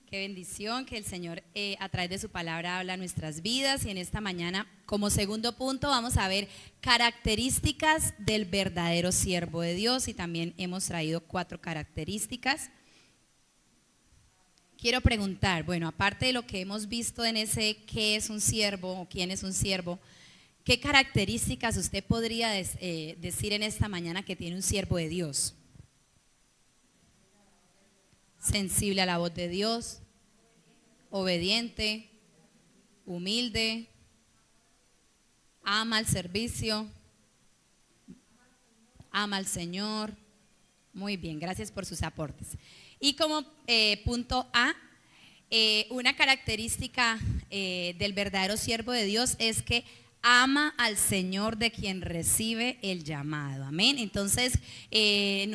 Speaker 4: Qué bendición que el Señor a través de su palabra habla a nuestras vidas. Y en esta mañana, como segundo punto, vamos a ver características del verdadero siervo de Dios. Y también hemos traído 4 características. Quiero preguntar, bueno, aparte de lo que hemos visto en ese qué es un siervo o quién es un siervo, ¿qué características usted podría decir en esta mañana que tiene un siervo de Dios? Sensible a la voz de Dios, obediente, humilde, ama el servicio, ama al Señor. Muy bien, gracias por sus aportes. Y como punto A, una característica del verdadero siervo de Dios es que ama al Señor de quien recibe el llamado, amén. Entonces, en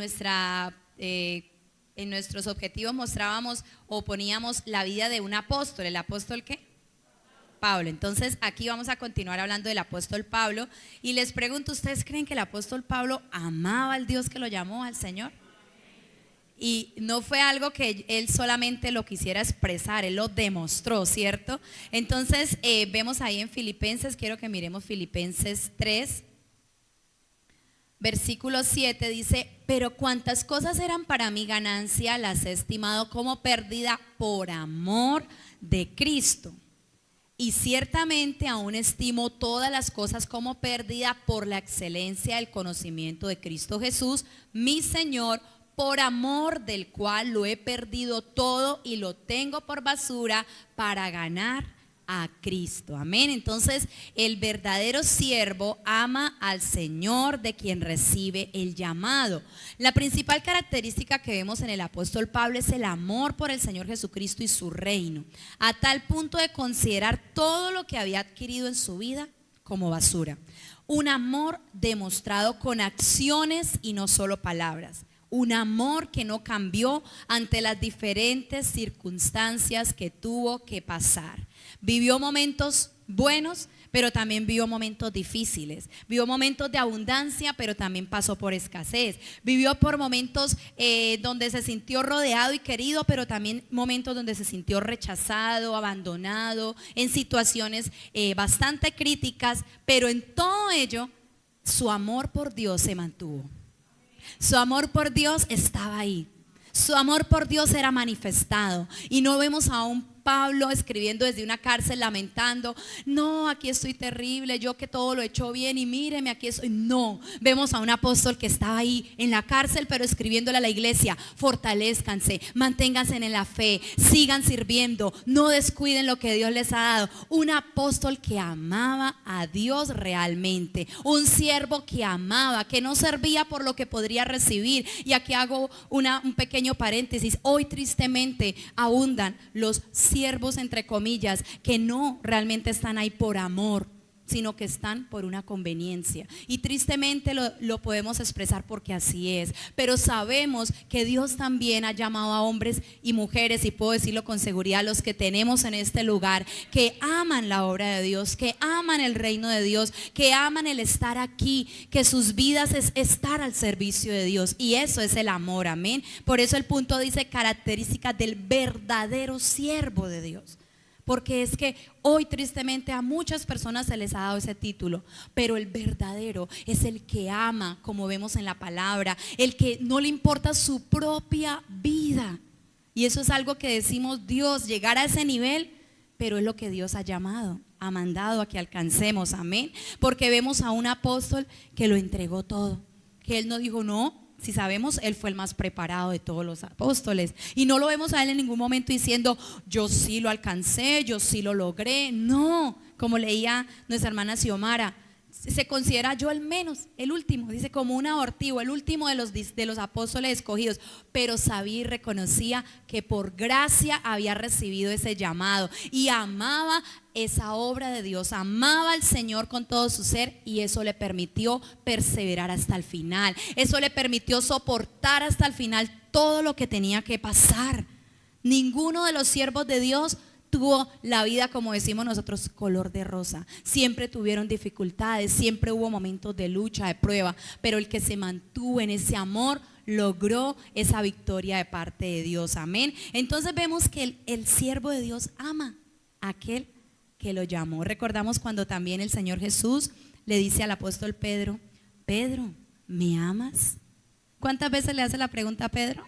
Speaker 4: nuestros objetivos mostrábamos o poníamos la vida de un apóstol. ¿El apóstol qué? Pablo. Entonces aquí vamos a continuar hablando del apóstol Pablo. Y les pregunto, ¿ustedes creen que el apóstol Pablo amaba al Dios que lo llamó, al Señor? Y no fue algo que él solamente lo quisiera expresar, él lo demostró, ¿cierto? Entonces vemos ahí en Filipenses, quiero que miremos Filipenses 3, versículo 7, dice: pero cuantas cosas eran para mi ganancia, las he estimado como pérdida por amor de Cristo. Y ciertamente aún estimo todas las cosas como pérdida por la excelencia del conocimiento de Cristo Jesús, mi Señor, por amor del cual lo he perdido todo y lo tengo por basura para ganar a Cristo. Amén. Entonces, el verdadero siervo ama al Señor de quien recibe el llamado. La principal característica que vemos en el apóstol Pablo es el amor por el Señor Jesucristo y su reino, a tal punto de considerar todo lo que había adquirido en su vida como basura. Un amor demostrado con acciones y no solo palabras. Un amor que no cambió ante las diferentes circunstancias que tuvo que pasar. Vivió momentos buenos, pero también vivió momentos difíciles. Vivió momentos de abundancia, pero también pasó por escasez. Vivió por momentos donde se sintió rodeado y querido, pero también momentos donde se sintió rechazado, abandonado, en situaciones bastante críticas, pero en todo ello su amor por Dios se mantuvo. Su amor por Dios estaba ahí. Su amor por Dios era manifestado. Y no vemos a un Pablo escribiendo desde una cárcel lamentando, no, aquí estoy terrible, yo que todo lo he hecho bien y míreme, aquí estoy. No, vemos a un apóstol que estaba ahí en la cárcel, pero escribiéndole a la iglesia, fortalezcanse, manténganse en la fe, sigan sirviendo, no descuiden lo que Dios les ha dado. Un apóstol que amaba a Dios realmente, un siervo que amaba, que no servía por lo que podría recibir. Y aquí hago un pequeño paréntesis. Hoy tristemente abundan los siervos, entre comillas, que no realmente están ahí por amor, sino que están por una conveniencia. Y tristemente lo podemos expresar porque así es. Pero sabemos que Dios también ha llamado a hombres y mujeres, y puedo decirlo con seguridad, los que tenemos en este lugar, que aman la obra de Dios, que aman el reino de Dios, que aman el estar aquí, que sus vidas es estar al servicio de Dios. Y eso es el amor, amén. Por eso el punto dice características del verdadero siervo de Dios. Porque es que hoy tristemente a muchas personas se les ha dado ese título, pero el verdadero es el que ama, como vemos en la palabra, el que no le importa su propia vida. Y eso es algo que decimos, Dios, llegar a ese nivel, pero es lo que Dios ha llamado, ha mandado a que alcancemos, amén. Porque vemos a un apóstol que lo entregó todo, que él no dijo no. Si sabemos, él fue el más preparado de todos los apóstoles. Y no lo vemos a él en ningún momento diciendo, yo sí lo alcancé, yo sí lo logré. No, como leía nuestra hermana Xiomara, se considera yo el menos, el último, dice como un abortivo, el último de los apóstoles escogidos, pero sabía y reconocía que por gracia había recibido ese llamado y amaba esa obra de Dios, amaba al Señor con todo su ser, y eso le permitió perseverar hasta el final, eso le permitió soportar hasta el final todo lo que tenía que pasar. Ninguno de los siervos de Dios tuvo la vida, como decimos nosotros, color de rosa. Siempre tuvieron dificultades, siempre hubo momentos de lucha, de prueba, pero el que se mantuvo en ese amor logró esa victoria de parte de Dios, amén. Entonces vemos que el siervo de Dios ama a aquel que lo llamó. Recordamos cuando también el Señor Jesús le dice al apóstol Pedro, Pedro, ¿me amas? ¿Cuántas veces le hace la pregunta a Pedro?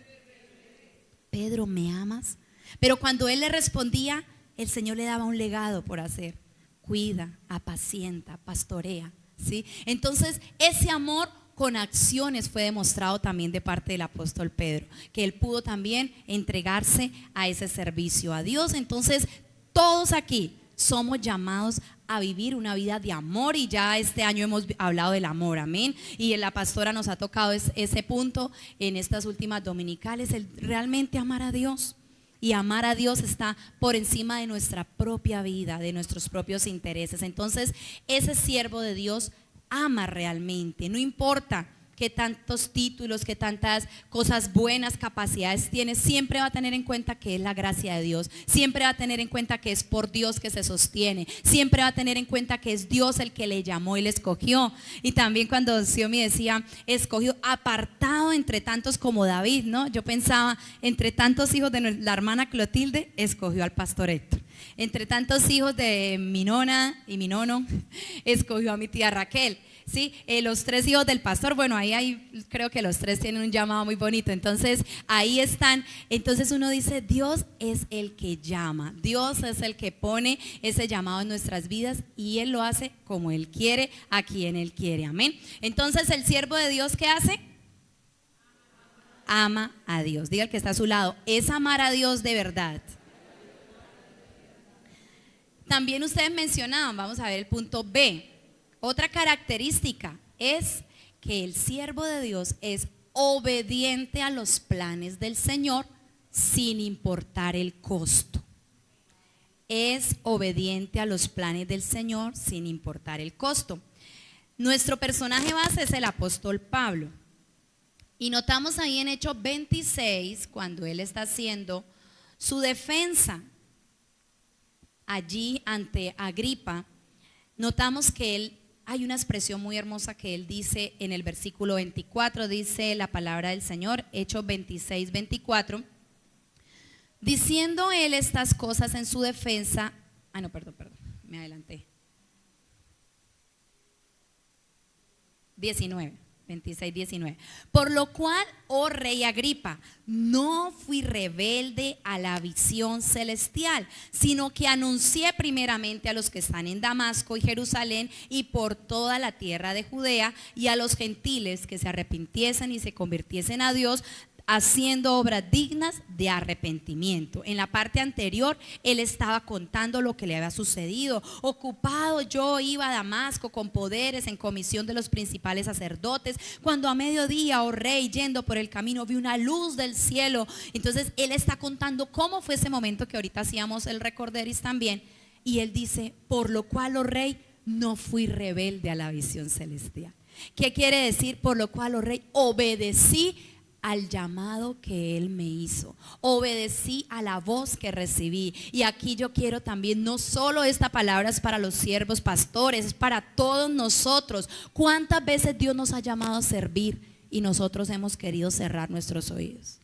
Speaker 4: Pedro, ¿me amas? Pero cuando él le respondía, el Señor le daba un legado por hacer. Cuida, apacienta, pastorea, ¿sí? Entonces ese amor con acciones fue demostrado también de parte del apóstol Pedro, que él pudo también entregarse a ese servicio a Dios. Entonces todos aquí somos llamados a vivir una vida de amor, y ya este año hemos hablado del amor, amén. Y la pastora nos ha tocado ese punto en estas últimas dominicales, el realmente amar a Dios. Y amar a Dios está por encima de nuestra propia vida, de nuestros propios intereses. Entonces ese siervo de Dios ama realmente, no importa qué tantos títulos, qué tantas cosas buenas, capacidades tiene, siempre va a tener en cuenta que es la gracia de Dios, siempre va a tener en cuenta que es por Dios que se sostiene, siempre va a tener en cuenta que es Dios el que le llamó y le escogió. Y también cuando Xiomi decía escogió, apartado entre tantos como David, ¿no? Yo pensaba, entre tantos hijos de la hermana Clotilde, escogió al pastor Héctor. Entre tantos hijos de mi nona y mi nono, escogió a mi tía Raquel. Sí, los tres hijos del pastor, bueno, ahí creo que los tres tienen un llamado muy bonito, entonces ahí están. Entonces uno dice, Dios es el que llama, Dios es el que pone ese llamado en nuestras vidas, y Él lo hace como Él quiere, a quien Él quiere, amén. Entonces el siervo de Dios, ¿qué hace? Ama a Dios. Diga el que está a su lado, es amar a Dios de verdad. También ustedes mencionaban, vamos a ver el punto B. Otra característica es que el siervo de Dios es obediente a los planes del Señor sin importar el costo. Es obediente a los planes del Señor sin importar el costo. Nuestro personaje base es el apóstol Pablo. Y notamos ahí en Hechos 26, cuando él está haciendo su defensa allí ante Agripa, notamos que él, hay una expresión muy hermosa que él dice en el versículo 24, dice la palabra del Señor, Hechos 26, 24, diciendo él estas cosas en su defensa, perdón, me adelanté. 26, 19. Por lo cual, oh rey Agripa, no fui rebelde a la visión celestial, sino que anuncié primeramente a los que están en Damasco y Jerusalén y por toda la tierra de Judea y a los gentiles que se arrepintiesen y se convirtiesen a Dios, haciendo obras dignas de arrepentimiento. En la parte anterior, él estaba contando lo que le había sucedido. Ocupado yo iba a Damasco con poderes en comisión de los principales sacerdotes, cuando a mediodía, oh rey, yendo por el camino, vi una luz del cielo. Entonces él está contando cómo fue ese momento que ahorita hacíamos el recorderis también. Y él dice, por lo cual, oh rey, no fui rebelde a la visión celestial. ¿Qué quiere decir? Por lo cual, oh rey, obedecí al llamado que él me hizo, obedecí a la voz que recibí. Y aquí yo quiero también, no solo esta palabra es para los siervos pastores, es para todos nosotros. ¿Cuántas veces Dios nos ha llamado a servir y nosotros hemos querido cerrar nuestros oídos?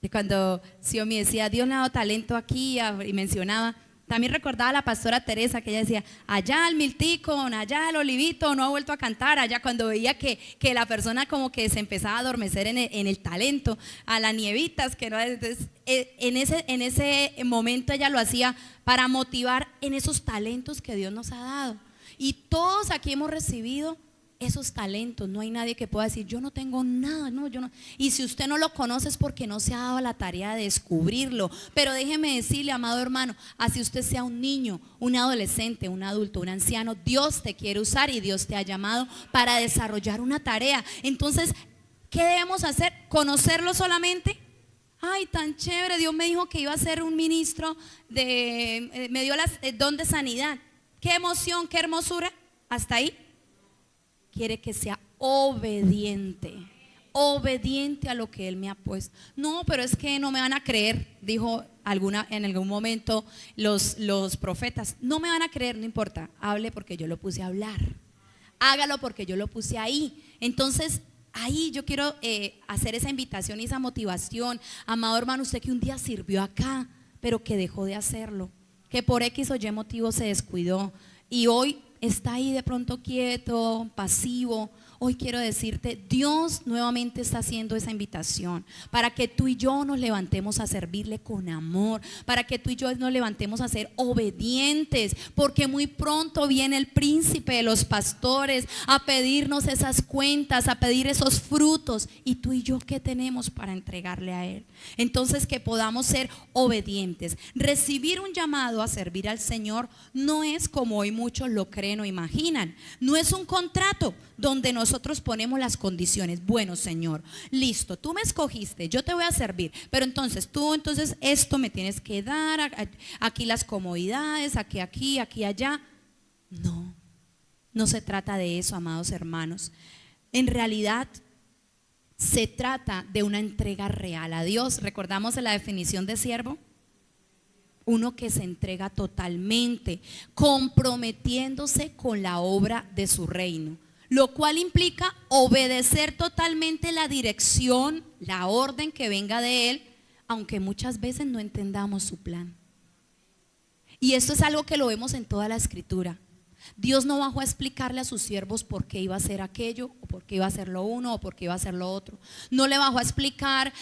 Speaker 4: Y cuando Xiomi decía, Dios le ha dado talento aquí, y mencionaba, también recordaba a la pastora Teresa, que ella decía, allá el miltico, allá el olivito no ha vuelto a cantar. Allá cuando veía que la persona como que se empezaba a adormecer en el talento, a las nievitas, que no. Entonces, en ese momento ella lo hacía para motivar en esos talentos que Dios nos ha dado. Y todos aquí hemos recibido esos talentos. No hay nadie que pueda decir, yo no tengo nada, no, yo no. Y si usted no lo conoce es porque no se ha dado la tarea de descubrirlo. Pero déjeme decirle, amado hermano, así usted sea un niño, un adolescente, un adulto, un anciano, Dios te quiere usar y Dios te ha llamado para desarrollar una tarea. Entonces, ¿qué debemos hacer? ¿Conocerlo solamente? Ay, tan chévere, Dios me dijo que iba a ser un ministro me dio el don de sanidad. Qué emoción, qué hermosura. Hasta ahí. Quiere que sea obediente a lo que Él me ha puesto. No, pero es que no me van a creer, dijo en algún momento los profetas. No me van a creer, no importa, hable porque yo lo puse a hablar, hágalo porque yo lo puse ahí. Entonces ahí yo quiero hacer esa invitación y esa motivación. Amado hermano, usted que un día sirvió acá, pero que dejó de hacerlo, que por X o Y motivo se descuidó y hoy está ahí de pronto quieto, pasivo. Hoy quiero decirte, Dios nuevamente está haciendo esa invitación para que tú y yo nos levantemos a servirle con amor, para que tú y yo nos levantemos a ser obedientes, porque muy pronto viene el príncipe de los pastores a pedirnos esas cuentas, a pedir esos frutos. Y tú y yo, ¿qué tenemos para entregarle a Él? Entonces, que podamos ser obedientes. Recibir un llamado a servir al Señor no es como hoy muchos lo creen o imaginan. No es un contrato donde nosotros ponemos las condiciones. Bueno, Señor, listo, tú me escogiste, yo te voy a servir, pero entonces esto me tienes que dar, aquí las comodidades, aquí, allá. No se trata de eso, amados hermanos. En realidad se trata de una entrega real a Dios. ¿Recordamos la definición de siervo? Uno que se entrega totalmente, comprometiéndose con la obra de su reino, lo cual implica obedecer totalmente la dirección, la orden que venga de Él, aunque muchas veces no entendamos su plan. Y esto es algo que lo vemos en toda la Escritura. Dios no bajó a explicarle a sus siervos por qué iba a hacer aquello, o por qué iba a hacer lo uno, o por qué iba a hacer lo otro. No le bajó a explicar,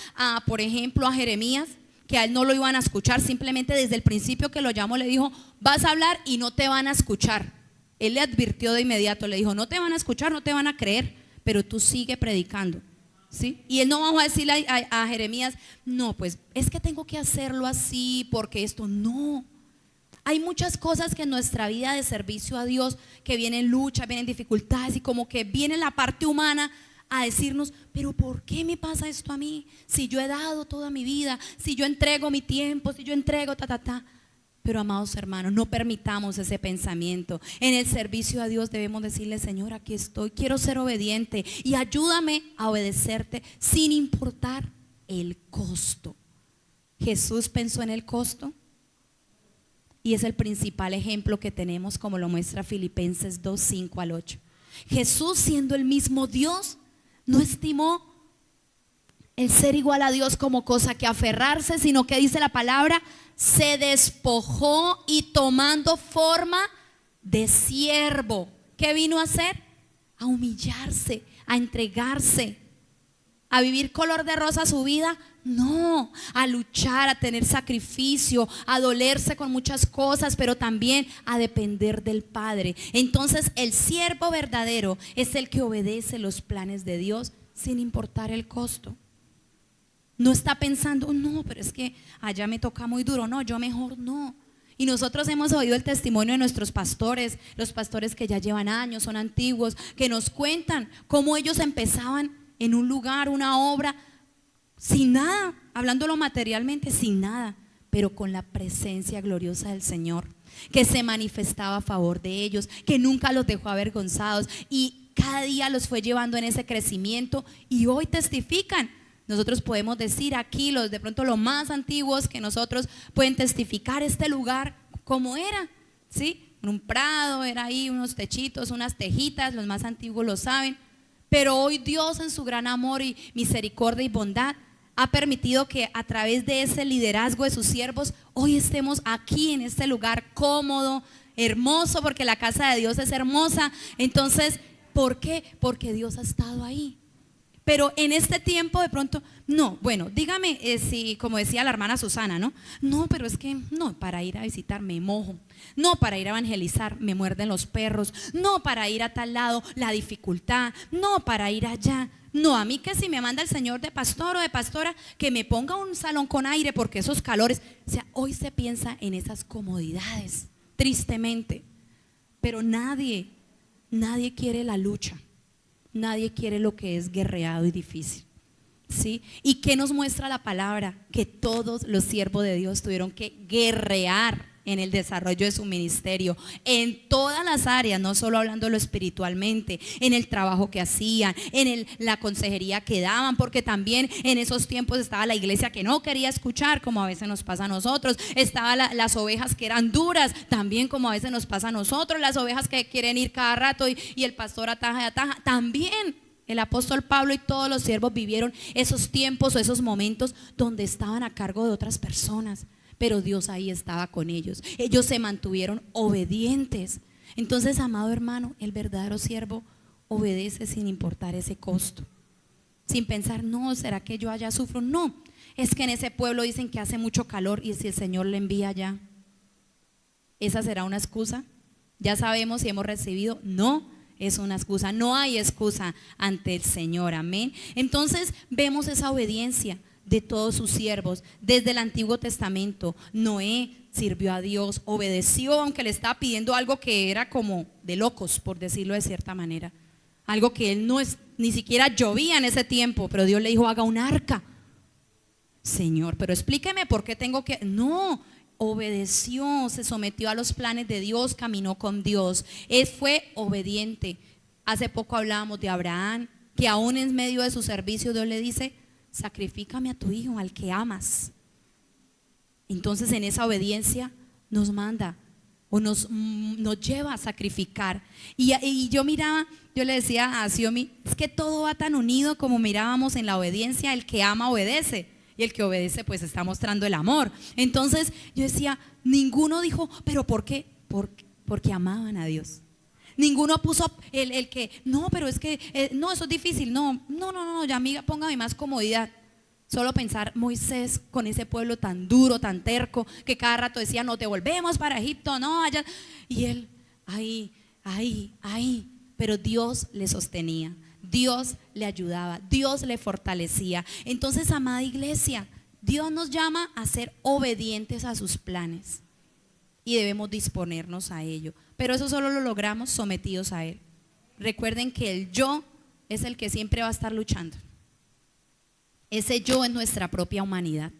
Speaker 4: por ejemplo, a Jeremías, que a él no lo iban a escuchar. Simplemente desde el principio que lo llamó le dijo, vas a hablar y no te van a escuchar. Él le advirtió de inmediato, le dijo, no te van a escuchar, no te van a creer, pero tú sigue predicando, ¿sí? Y él no va a decirle a Jeremías, no, pues es que tengo que hacerlo así porque esto, no. Hay muchas cosas que en nuestra vida de servicio a Dios, que vienen luchas, vienen dificultades y como que viene la parte humana a decirnos, pero ¿por qué me pasa esto a mí? Si yo he dado toda mi vida, si yo entrego mi tiempo, si yo entrego Pero amados hermanos, no permitamos ese pensamiento. En el servicio a Dios debemos decirle: Señor, aquí estoy, quiero ser obediente y ayúdame a obedecerte sin importar el costo. Jesús pensó en el costo y es el principal ejemplo que tenemos, como lo muestra Filipenses 2, 5 al 8. Jesús, siendo el mismo Dios, no estimó el ser igual a Dios como cosa que aferrarse, sino que dice la palabra: se despojó y tomando forma de siervo. ¿Qué vino a hacer? A humillarse, a entregarse, a vivir color de rosa su vida. No, a luchar, a tener sacrificio, a dolerse con muchas cosas, pero también a depender del Padre. Entonces el siervo verdadero es el que obedece los planes de Dios sin importar el costo. No está pensando: no, pero es que allá me toca muy duro, no, yo mejor no. Y nosotros hemos oído el testimonio de nuestros pastores, los pastores que ya llevan años, son antiguos, que nos cuentan cómo ellos empezaban en un lugar, una obra, sin nada, hablándolo materialmente, sin nada, pero con la presencia gloriosa del Señor, que se manifestaba a favor de ellos, que nunca los dejó avergonzados y cada día los fue llevando en ese crecimiento, y hoy testifican. Nosotros podemos decir aquí, los de pronto los más antiguos que nosotros, pueden testificar este lugar como era, ¿sí? Un prado, era ahí unos techitos, unas tejitas, los más antiguos lo saben. Pero hoy Dios, en su gran amor y misericordia y bondad, ha permitido que a través de ese liderazgo de sus siervos hoy estemos aquí en este lugar cómodo, hermoso, porque la casa de Dios es hermosa. Entonces, ¿por qué? Porque Dios ha estado ahí. Pero en este tiempo de pronto, no, bueno, dígame si, como decía la hermana Susana, no, pero es que no, para ir a visitar me mojo, no, para ir a evangelizar me muerden los perros, no, para ir a tal lado la dificultad, no, para ir allá. No, a mí que si me manda el Señor de pastor o de pastora, que me ponga un salón con aire porque esos calores. O sea, hoy se piensa en esas comodidades, tristemente. Pero nadie quiere la lucha. Nadie quiere lo que es guerreado y difícil, ¿sí? ¿Y qué nos muestra la palabra? Que todos los siervos de Dios tuvieron que guerrear en el desarrollo de su ministerio, en todas las áreas, no solo hablándolo espiritualmente, en el trabajo que hacían, en la consejería que daban, porque también en esos tiempos estaba la iglesia que no quería escuchar, como a veces nos pasa a nosotros, estaban las ovejas que eran duras, también como a veces nos pasa a nosotros, las ovejas que quieren ir cada rato y el pastor ataja y ataja, también. El apóstol Pablo y todos los siervos vivieron esos tiempos o esos momentos donde estaban a cargo de otras personas, pero Dios ahí estaba con ellos. Ellos se mantuvieron obedientes. Entonces, amado hermano, el verdadero siervo obedece sin importar ese costo, sin pensar: no, ¿será que yo allá sufro? No, es que en ese pueblo dicen que hace mucho calor y si el Señor le envía allá, ¿esa será una excusa? Ya sabemos si hemos recibido. No es una excusa, no hay excusa ante el Señor, amén. Entonces vemos esa obediencia de todos sus siervos desde el Antiguo Testamento. Noé sirvió a Dios, obedeció, aunque le estaba pidiendo algo que era como de locos, por decirlo de cierta manera, algo que él ni siquiera llovía en ese tiempo, pero Dios le dijo: haga un arca. Señor, pero explíqueme por qué tengo que. No, obedeció, se sometió a los planes de Dios, caminó con Dios, él fue obediente. Hace poco hablábamos de Abraham, que aún en medio de su servicio Dios le dice: sacrifícame a tu hijo, al que amas. Entonces en esa obediencia nos manda o nos lleva a sacrificar. Y yo miraba, yo le decía a Xiomi: es que todo va tan unido, como mirábamos en la obediencia, el que ama obedece, y el que obedece pues está mostrando el amor. Entonces yo decía, ninguno dijo: ¿pero por qué? Porque amaban a Dios. Ninguno puso el que, no, pero es que, no, eso es difícil, no, ya amiga, póngame más comodidad. Solo pensar Moisés con ese pueblo tan duro, tan terco, que cada rato decía: no, te volvemos para Egipto, no, allá. Y él, ahí, pero Dios le sostenía, Dios le ayudaba, Dios le fortalecía. Entonces, amada iglesia, Dios nos llama a ser obedientes a sus planes y debemos disponernos a ello. Pero eso solo lo logramos sometidos a Él. Recuerden que el yo es el que siempre va a estar luchando. Ese yo es nuestra propia humanidad.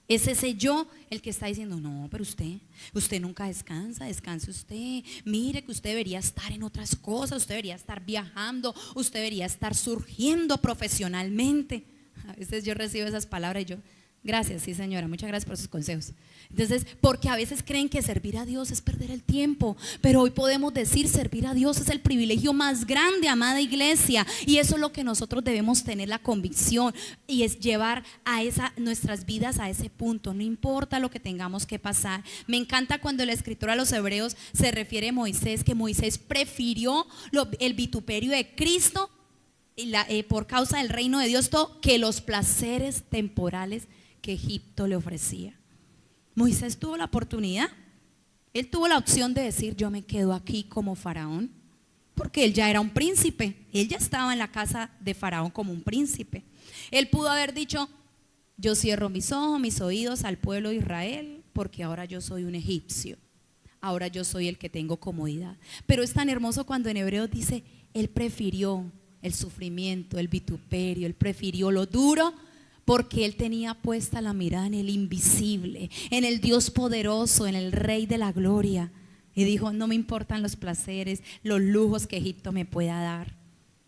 Speaker 4: Es ese yo el que está diciendo, no, pero usted nunca descansa, descanse usted. Mire que usted debería estar en otras cosas, usted debería estar viajando, usted debería estar surgiendo profesionalmente. A veces yo recibo esas palabras y yo, gracias, sí señora, muchas gracias por sus consejos. Entonces, porque a veces creen que servir a Dios es perder el tiempo, pero hoy podemos decir, servir a Dios es el privilegio más grande, amada iglesia, y eso es lo que nosotros debemos tener la convicción, y es llevar a nuestras vidas a ese punto, no importa lo que tengamos que pasar. Me encanta cuando el escritor a los hebreos se refiere a Moisés, que Moisés prefirió el vituperio de Cristo por causa del reino de Dios, todo, que los placeres temporales que Egipto le ofrecía. Moisés tuvo la oportunidad, él tuvo la opción de decir, yo me quedo aquí como faraón, porque él ya era un príncipe, él ya estaba en la casa de Faraón como un príncipe. Él pudo haber dicho, yo cierro mis ojos, mis oídos al pueblo de Israel, porque ahora yo soy un egipcio, ahora yo soy el que tengo comodidad. Pero es tan hermoso cuando en Hebreos dice, él prefirió el sufrimiento, el vituperio, él prefirió lo duro, porque él tenía puesta la mirada en el invisible, en el Dios poderoso, en el Rey de la gloria. Y dijo, no me importan los placeres, los lujos que Egipto me pueda dar.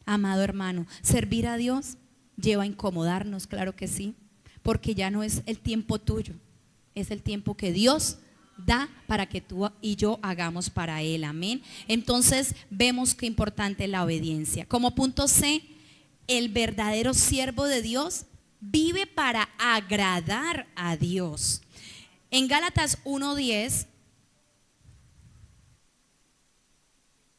Speaker 4: Amado hermano, servir a Dios lleva a incomodarnos, claro que sí, porque ya no es el tiempo tuyo, es el tiempo que Dios da para que tú y yo hagamos para Él, amén. Entonces vemos qué importante es la obediencia. Como punto C, el verdadero siervo de Dios vive para agradar a Dios. En Gálatas 1:10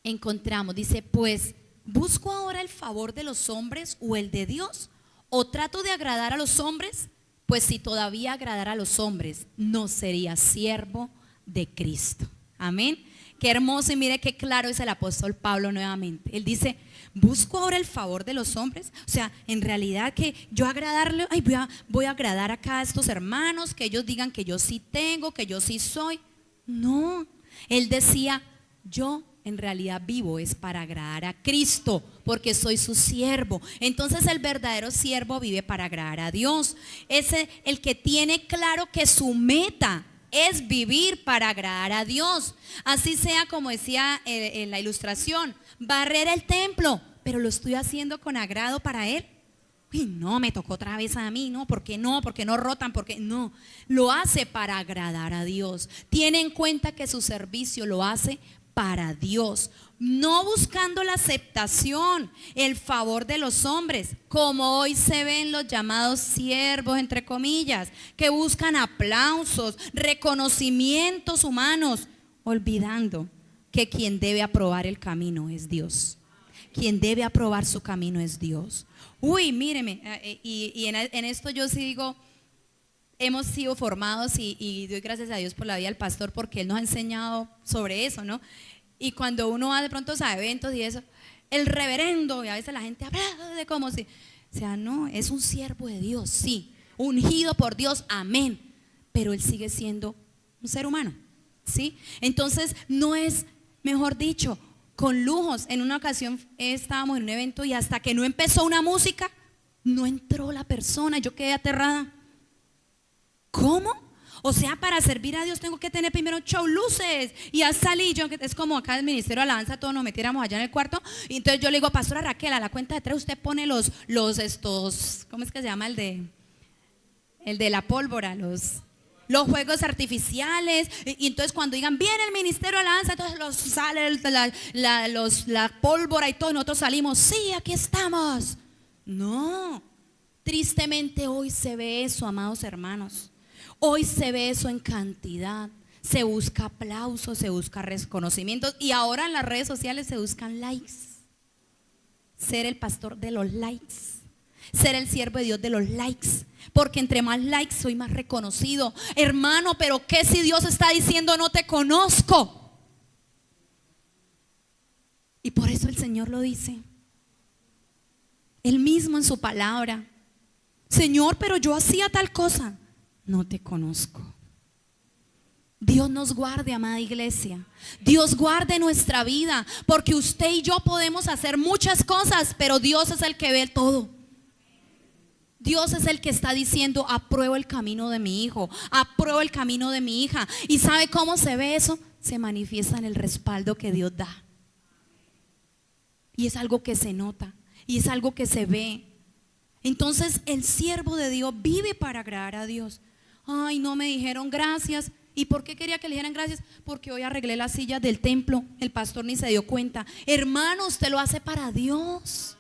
Speaker 4: encontramos, dice, pues ¿busco ahora el favor de los hombres o el de Dios? ¿O trato de agradar a los hombres? Pues si todavía agradara a los hombres, no sería siervo de Cristo. Amén. Qué hermoso, y mire qué claro es el apóstol Pablo nuevamente. Él dice, ¿busco ahora el favor de los hombres? O sea, en realidad que yo agradarle, voy a agradar acá a estos hermanos, que ellos digan que yo sí tengo, que yo sí soy. No, él decía, yo en realidad vivo es para agradar a Cristo, porque soy su siervo. Entonces el verdadero siervo vive para agradar a Dios. Es el que tiene claro que su meta es vivir para agradar a Dios. Así sea como decía en la ilustración, barrer el templo, pero lo estoy haciendo con agrado para Él. Uy, no, me tocó otra vez a mí, no, ¿por qué no? ¿Por qué no rotan? ¿Por qué no? Lo hace para agradar a Dios. Tiene en cuenta que su servicio lo hace para Dios, no buscando la aceptación, el favor de los hombres, como hoy se ven los llamados siervos, entre comillas, que buscan aplausos, reconocimientos humanos, olvidando que quien debe aprobar el camino es Dios. Quien debe aprobar su camino es Dios. Uy, míreme, y en esto yo sí digo, hemos sido formados y doy gracias a Dios por la vida del pastor, porque él nos ha enseñado sobre eso, ¿no? Y cuando uno va de pronto a eventos y eso, el reverendo, y a veces la gente habla de como si, o sea, no, es un siervo de Dios, sí, ungido por Dios, amén, pero él sigue siendo un ser humano, ¿sí? Entonces no es, mejor dicho, con lujos. En una ocasión estábamos en un evento y hasta que no empezó una música, no entró la persona, yo quedé aterrada. ¿Cómo? O sea, para servir a Dios tengo que tener primero show, luces, y ya salí yo, es como acá en el Ministerio de Alabanza todos nos metiéramos allá en el cuarto, y entonces yo le digo, pastora Raquel, a la cuenta de 3 usted pone los estos, ¿cómo es que se llama? El de la pólvora, los juegos artificiales, y entonces cuando digan viene el Ministerio de Alabanza, entonces los sale la pólvora y todo, y nosotros salimos, sí, aquí estamos. No, tristemente hoy se ve eso, amados hermanos. Hoy se ve eso en cantidad. Se busca aplausos, se busca reconocimientos, y ahora en las redes sociales se buscan likes. Ser el pastor de los likes, ser el siervo de Dios de los likes, porque entre más likes soy más reconocido. Hermano, pero ¿qué si Dios está diciendo no te conozco? Y por eso el Señor lo dice Él mismo en su palabra. Señor, pero yo hacía tal cosa. No te conozco. Dios nos guarde, amada iglesia. Dios guarde nuestra vida, porque usted y yo podemos hacer muchas cosas, pero Dios es el que ve todo. Dios es el que está diciendo: apruebo el camino de mi hijo, apruebo el camino de mi hija. ¿Y sabe cómo se ve eso? Se manifiesta en el respaldo que Dios da. Y es algo que se nota, y es algo que se ve. Entonces el siervo de Dios vive para agradar a Dios. Ay, no me dijeron gracias. ¿Y por qué quería que le dijeran gracias? Porque hoy arreglé las sillas del templo. El pastor ni se dio cuenta. Hermano, usted lo hace para Dios.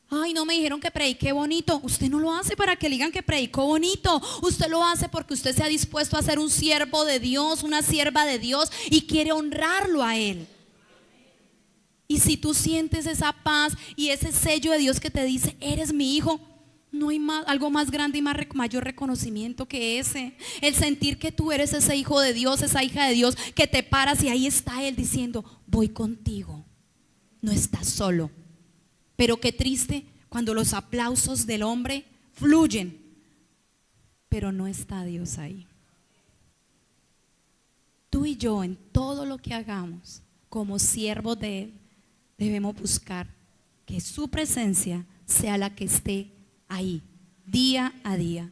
Speaker 4: Ay, no me dijeron que prediqué bonito. Usted no lo hace para que le digan que predicó bonito. Usted lo hace porque usted se ha dispuesto a ser un siervo de Dios, una sierva de Dios, y quiere honrarlo a Él. Y si tú sientes esa paz y ese sello de Dios que te dice: eres mi hijo, no hay algo más grande y mayor reconocimiento que ese. El sentir que tú eres ese hijo de Dios, esa hija de Dios, que te paras y ahí está Él diciendo: voy contigo, no estás solo. Pero qué triste cuando los aplausos del hombre fluyen, pero no está Dios ahí. Tú y yo, en todo lo que hagamos como siervos de Él, debemos buscar que su presencia sea la que esté ahí, día a día.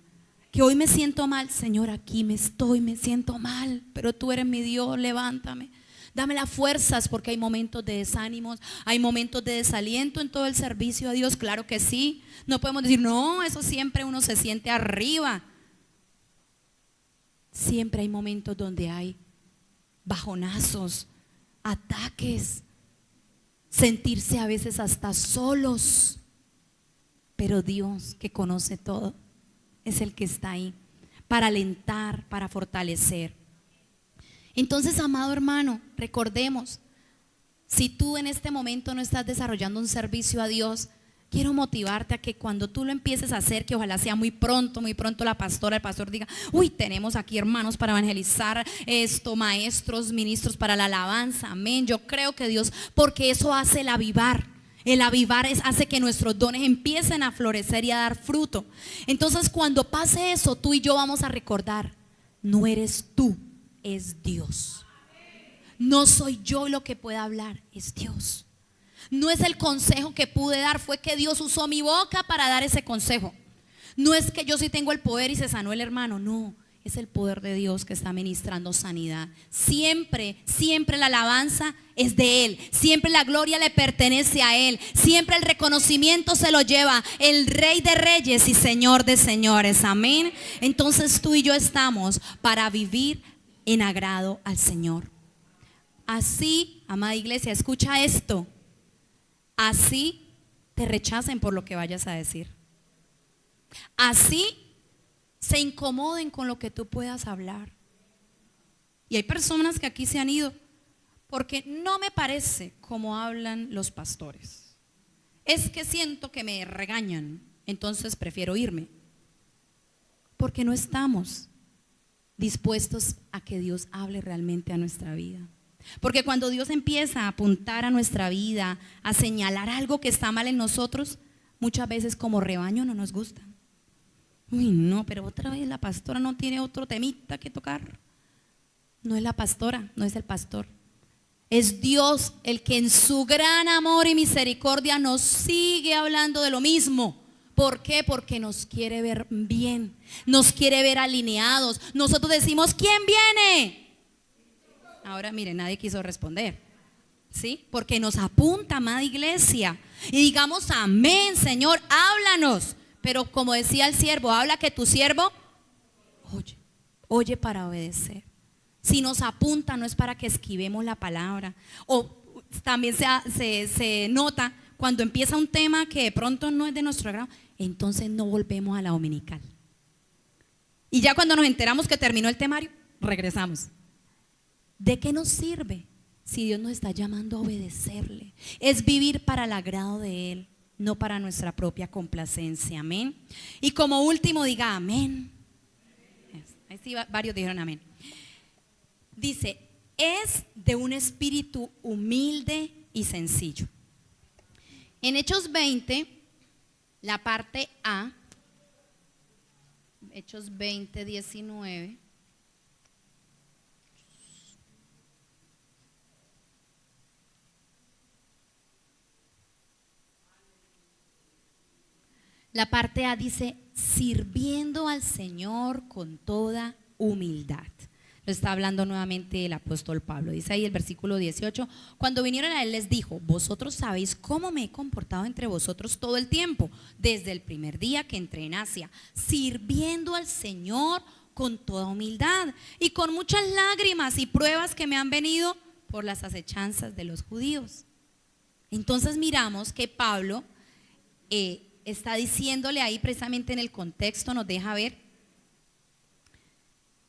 Speaker 4: Que hoy me siento mal, Señor, aquí me siento mal, pero tú eres mi Dios, levántame. Dame las fuerzas, porque hay momentos de desánimos, hay momentos de desaliento en todo el servicio a Dios, claro que sí. No podemos decir: no, eso siempre uno se siente arriba. Siempre hay momentos donde hay bajonazos, ataques, sentirse a veces hasta solos. Pero Dios, que conoce todo, es el que está ahí para alentar, para fortalecer. Entonces, amado hermano, recordemos, si tú en este momento no estás desarrollando un servicio a Dios, quiero motivarte a que cuando tú lo empieces a hacer, que ojalá sea muy pronto la pastora, el pastor diga: uy, tenemos aquí hermanos para evangelizar, maestros, ministros para la alabanza, amén. Yo creo que Dios, porque eso hace el avivar. El avivar hace que nuestros dones empiecen a florecer y a dar fruto. Entonces, cuando pase eso, tú y yo vamos a recordar: no eres tú, es Dios. No soy yo lo que pueda hablar, es Dios. No es el consejo que pude dar, fue que Dios usó mi boca para dar ese consejo. No es que yo sí tengo el poder y se sanó el hermano, no. Es el poder de Dios que está ministrando sanidad. Siempre, siempre la alabanza es de Él. Siempre la gloria le pertenece a Él. Siempre el reconocimiento se lo lleva el Rey de Reyes y Señor de Señores. Amén. Entonces tú y yo estamos para vivir en agrado al Señor. Así, amada iglesia, escucha esto. Así te rechacen por lo que vayas a decir. Así se incomoden con lo que tú puedas hablar. Y hay personas que aquí se han ido porque no me parece como hablan los pastores. Es que siento que me regañan, entonces prefiero irme. Porque no estamos dispuestos a que Dios hable realmente a nuestra vida. Porque cuando Dios empieza a apuntar a nuestra vida, a señalar algo que está mal en nosotros, muchas veces como rebaño no nos gusta. Uy, no, pero otra vez la pastora no tiene otro temita que tocar. No es la pastora, no es el pastor. Es Dios el que en su gran amor y misericordia nos sigue hablando de lo mismo. ¿Por qué? Porque nos quiere ver bien, nos quiere ver alineados. Nosotros decimos: ¿quién viene? Ahora miren, nadie quiso responder, ¿sí? Porque nos apunta, amada iglesia. Y digamos: amén, Señor, háblanos. Pero como decía el siervo, habla que tu siervo oye para obedecer. Si nos apunta, no es para que esquivemos la palabra. O también se nota cuando empieza un tema que de pronto no es de nuestro agrado, entonces no volvemos a la dominical. Y ya cuando nos enteramos que terminó el temario, regresamos. ¿De qué nos sirve si Dios nos está llamando a obedecerle? Es vivir para el agrado de Él, no para nuestra propia complacencia. Amén. Y como último, diga amén. Ahí sí, varios dijeron amén. Dice: es de un espíritu humilde y sencillo. En Hechos 20, la parte A, Hechos 20, 19. La parte A dice, sirviendo al Señor con toda humildad. Lo está hablando nuevamente el apóstol Pablo. Dice ahí el versículo 18, cuando vinieron a él les dijo, vosotros sabéis cómo me he comportado entre vosotros todo el tiempo, desde el primer día que entré en Asia, sirviendo al Señor con toda humildad y con muchas lágrimas y pruebas que me han venido por las acechanzas de los judíos. Entonces miramos que Pablo está diciéndole ahí precisamente en el contexto, nos deja ver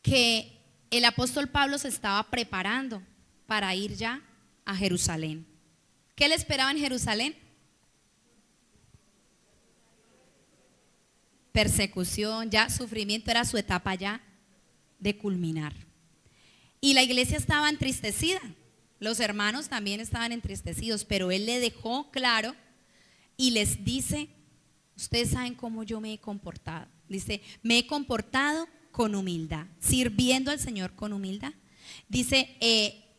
Speaker 4: que el apóstol Pablo se estaba preparando para ir ya a Jerusalén. ¿Qué le esperaba en Jerusalén? Persecución, ya sufrimiento, era su etapa ya de culminar. Y la iglesia estaba entristecida, los hermanos también estaban entristecidos, pero él le dejó claro y les dice, ustedes saben cómo yo me he comportado. Dice, me he comportado con humildad, sirviendo al Señor con humildad. Dice,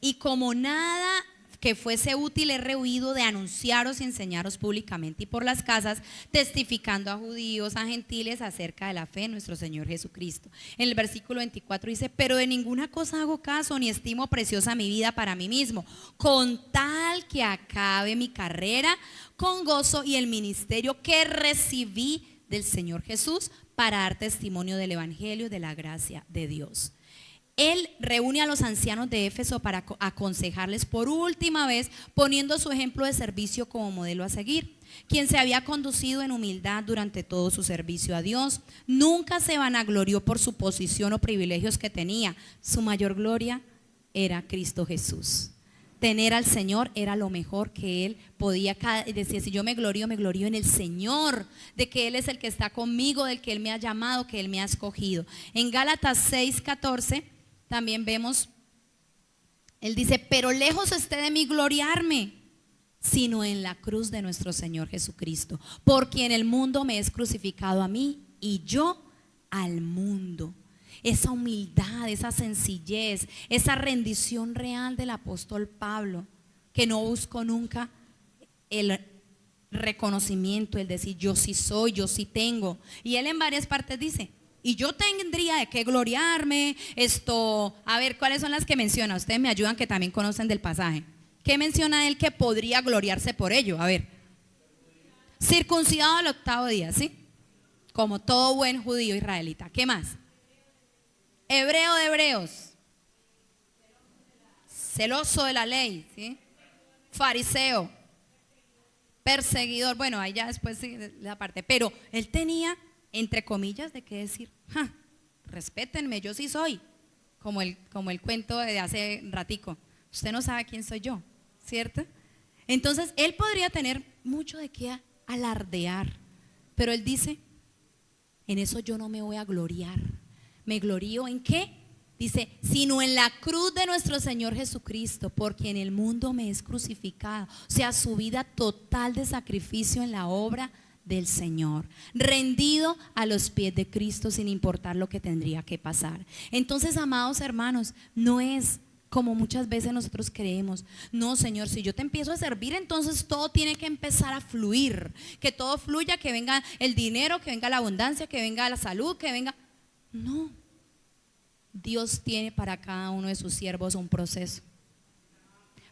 Speaker 4: y como nada que fuese útil he rehuido de anunciaros y enseñaros públicamente y por las casas, testificando a judíos, a gentiles acerca de la fe en nuestro Señor Jesucristo. En el versículo 24 dice, pero de ninguna cosa hago caso ni estimo preciosa mi vida para mí mismo, con tal que acabe mi carrera con gozo y el ministerio que recibí del Señor Jesús para dar testimonio del evangelio de la gracia de Dios. Él reúne a los ancianos de Éfeso para aconsejarles por última vez, poniendo su ejemplo de servicio como modelo a seguir, quien se había conducido en humildad durante todo su servicio a Dios. Nunca se vanaglorió por su posición o privilegios que tenía. Su mayor gloria era Cristo Jesús. Tener al Señor era lo mejor que él podía. Decía, si yo me glorío en el Señor, de que Él es el que está conmigo, del que Él me ha llamado, que Él me ha escogido. En Gálatas 6:14 también vemos, él dice, pero lejos esté de mí gloriarme, sino en la cruz de nuestro Señor Jesucristo, por quien el mundo me es crucificado a mí y yo al mundo. Esa humildad, esa sencillez, esa rendición real del apóstol Pablo, que no buscó nunca el reconocimiento, el decir yo sí soy, yo sí tengo. Y él en varias partes dice, y yo tendría de qué gloriarme, a ver, ¿cuáles son las que menciona? Ustedes me ayudan que también conocen del pasaje. ¿Qué menciona él que podría gloriarse por ello? A ver, circuncidado al 8º día, ¿sí? Como todo buen judío israelita. ¿Qué más? Hebreo de hebreos, celoso de la ley, ¿sí? Fariseo, perseguidor, bueno, ahí ya después sí, la parte, pero él tenía, entre comillas, de qué decir, respétenme, yo sí soy, como el cuento de hace ratico, usted no sabe quién soy yo, ¿cierto? Entonces, él podría tener mucho de qué alardear, pero él dice, en eso yo no me voy a gloriar. ¿Me glorío en qué? Dice, sino en la cruz de nuestro Señor Jesucristo, porque en el mundo me es crucificado. O sea, su vida total de sacrificio en la obra del Señor, rendido a los pies de Cristo sin importar lo que tendría que pasar. Entonces, amados hermanos, no es como muchas veces nosotros creemos, no, Señor, si yo te empiezo a servir, entonces todo tiene que empezar a fluir, que todo fluya, que venga el dinero, que venga la abundancia, que venga la salud, que venga... No, Dios tiene para cada uno de sus siervos un proceso.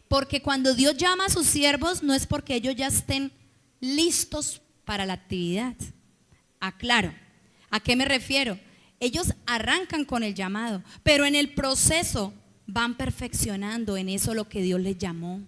Speaker 4: Porque cuando Dios llama a sus siervos no es porque ellos ya estén listos para la actividad. Aclaro, ¿a qué me refiero? Ellos arrancan con el llamado, pero en el proceso van perfeccionando en eso lo que Dios les llamó.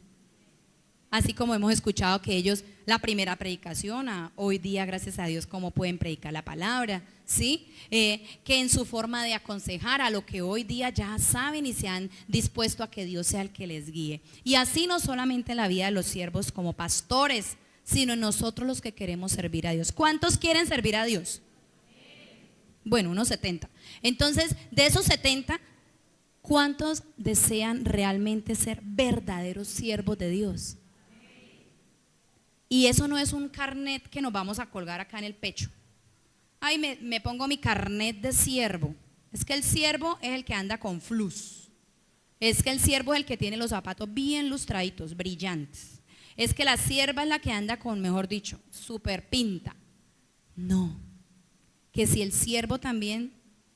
Speaker 4: Así como hemos escuchado que ellos, la primera predicación, hoy día, gracias a Dios, cómo pueden predicar la palabra, ¿sí? Que en su forma de aconsejar a lo que hoy día ya saben y se han dispuesto a que Dios sea el que les guíe. Y así no solamente en la vida de los siervos como pastores, sino en nosotros los que queremos servir a Dios. ¿Cuántos quieren servir a Dios? Bueno, unos 70. Entonces, de esos 70, ¿cuántos desean realmente ser verdaderos siervos de Dios? Y eso no es un carnet que nos vamos a colgar acá en el pecho. Ay, me pongo mi carnet de siervo. Es que el siervo es el que anda con flus. Es que el siervo es el que tiene los zapatos bien lustraditos, brillantes. Es que la sierva es la que anda con, mejor dicho, super pinta. No. Que si el siervo también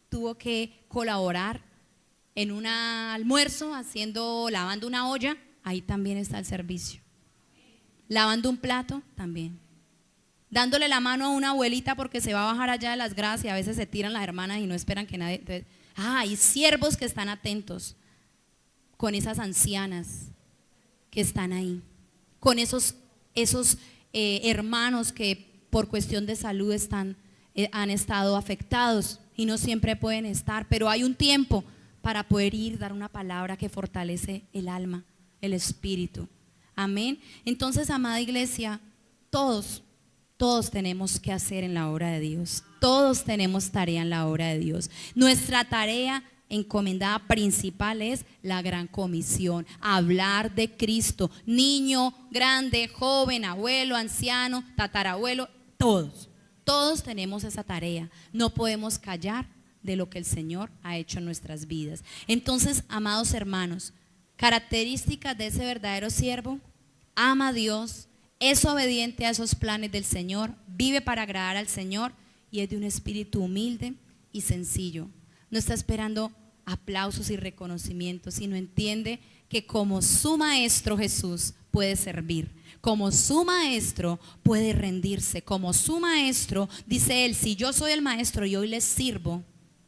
Speaker 4: tuvo que colaborar en un almuerzo, lavando una olla, ahí también está el servicio. Lavando un plato, también. Dándole la mano a una abuelita porque se va a bajar allá de las gradas y a veces se tiran las hermanas y no esperan que nadie. Entonces, hay siervos que están atentos con esas ancianas que están ahí, con esos hermanos que por cuestión de salud han estado afectados y no siempre pueden estar, pero hay un tiempo para poder dar una palabra que fortalece el alma, el espíritu. Amén. Entonces, amada iglesia, todos tenemos que hacer en la obra de Dios. Todos tenemos tarea en la obra de Dios. Nuestra tarea encomendada principal es la gran comisión, hablar de Cristo. Niño, grande, joven, abuelo, anciano, tatarabuelo, todos tenemos esa tarea. No podemos callar de lo que el Señor ha hecho en nuestras vidas. Entonces, amados hermanos, características de ese verdadero siervo: ama a Dios, es obediente a esos planes del Señor, vive para agradar al Señor y es de un espíritu humilde y sencillo. No está esperando aplausos y reconocimientos, sino entiende que como su maestro Jesús puede servir, como su maestro puede rendirse, como su maestro, dice él, si yo soy el maestro y hoy les sirvo,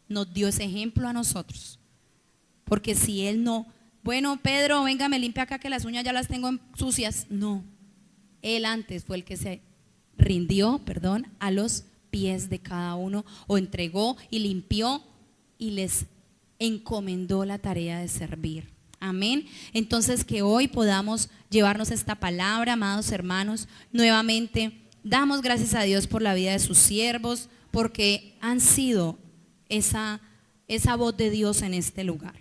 Speaker 4: nos dio ese ejemplo a nosotros. Porque si él no, bueno, Pedro, venga, me limpia acá que las uñas ya las tengo sucias. No, él antes fue el que se rindió, a los pies de cada uno, o entregó y limpió y les encomendó la tarea de servir. Amén. Entonces, que hoy podamos llevarnos esta palabra, amados hermanos. Nuevamente damos gracias a Dios por la vida de sus siervos, porque han sido esa voz de Dios en este lugar.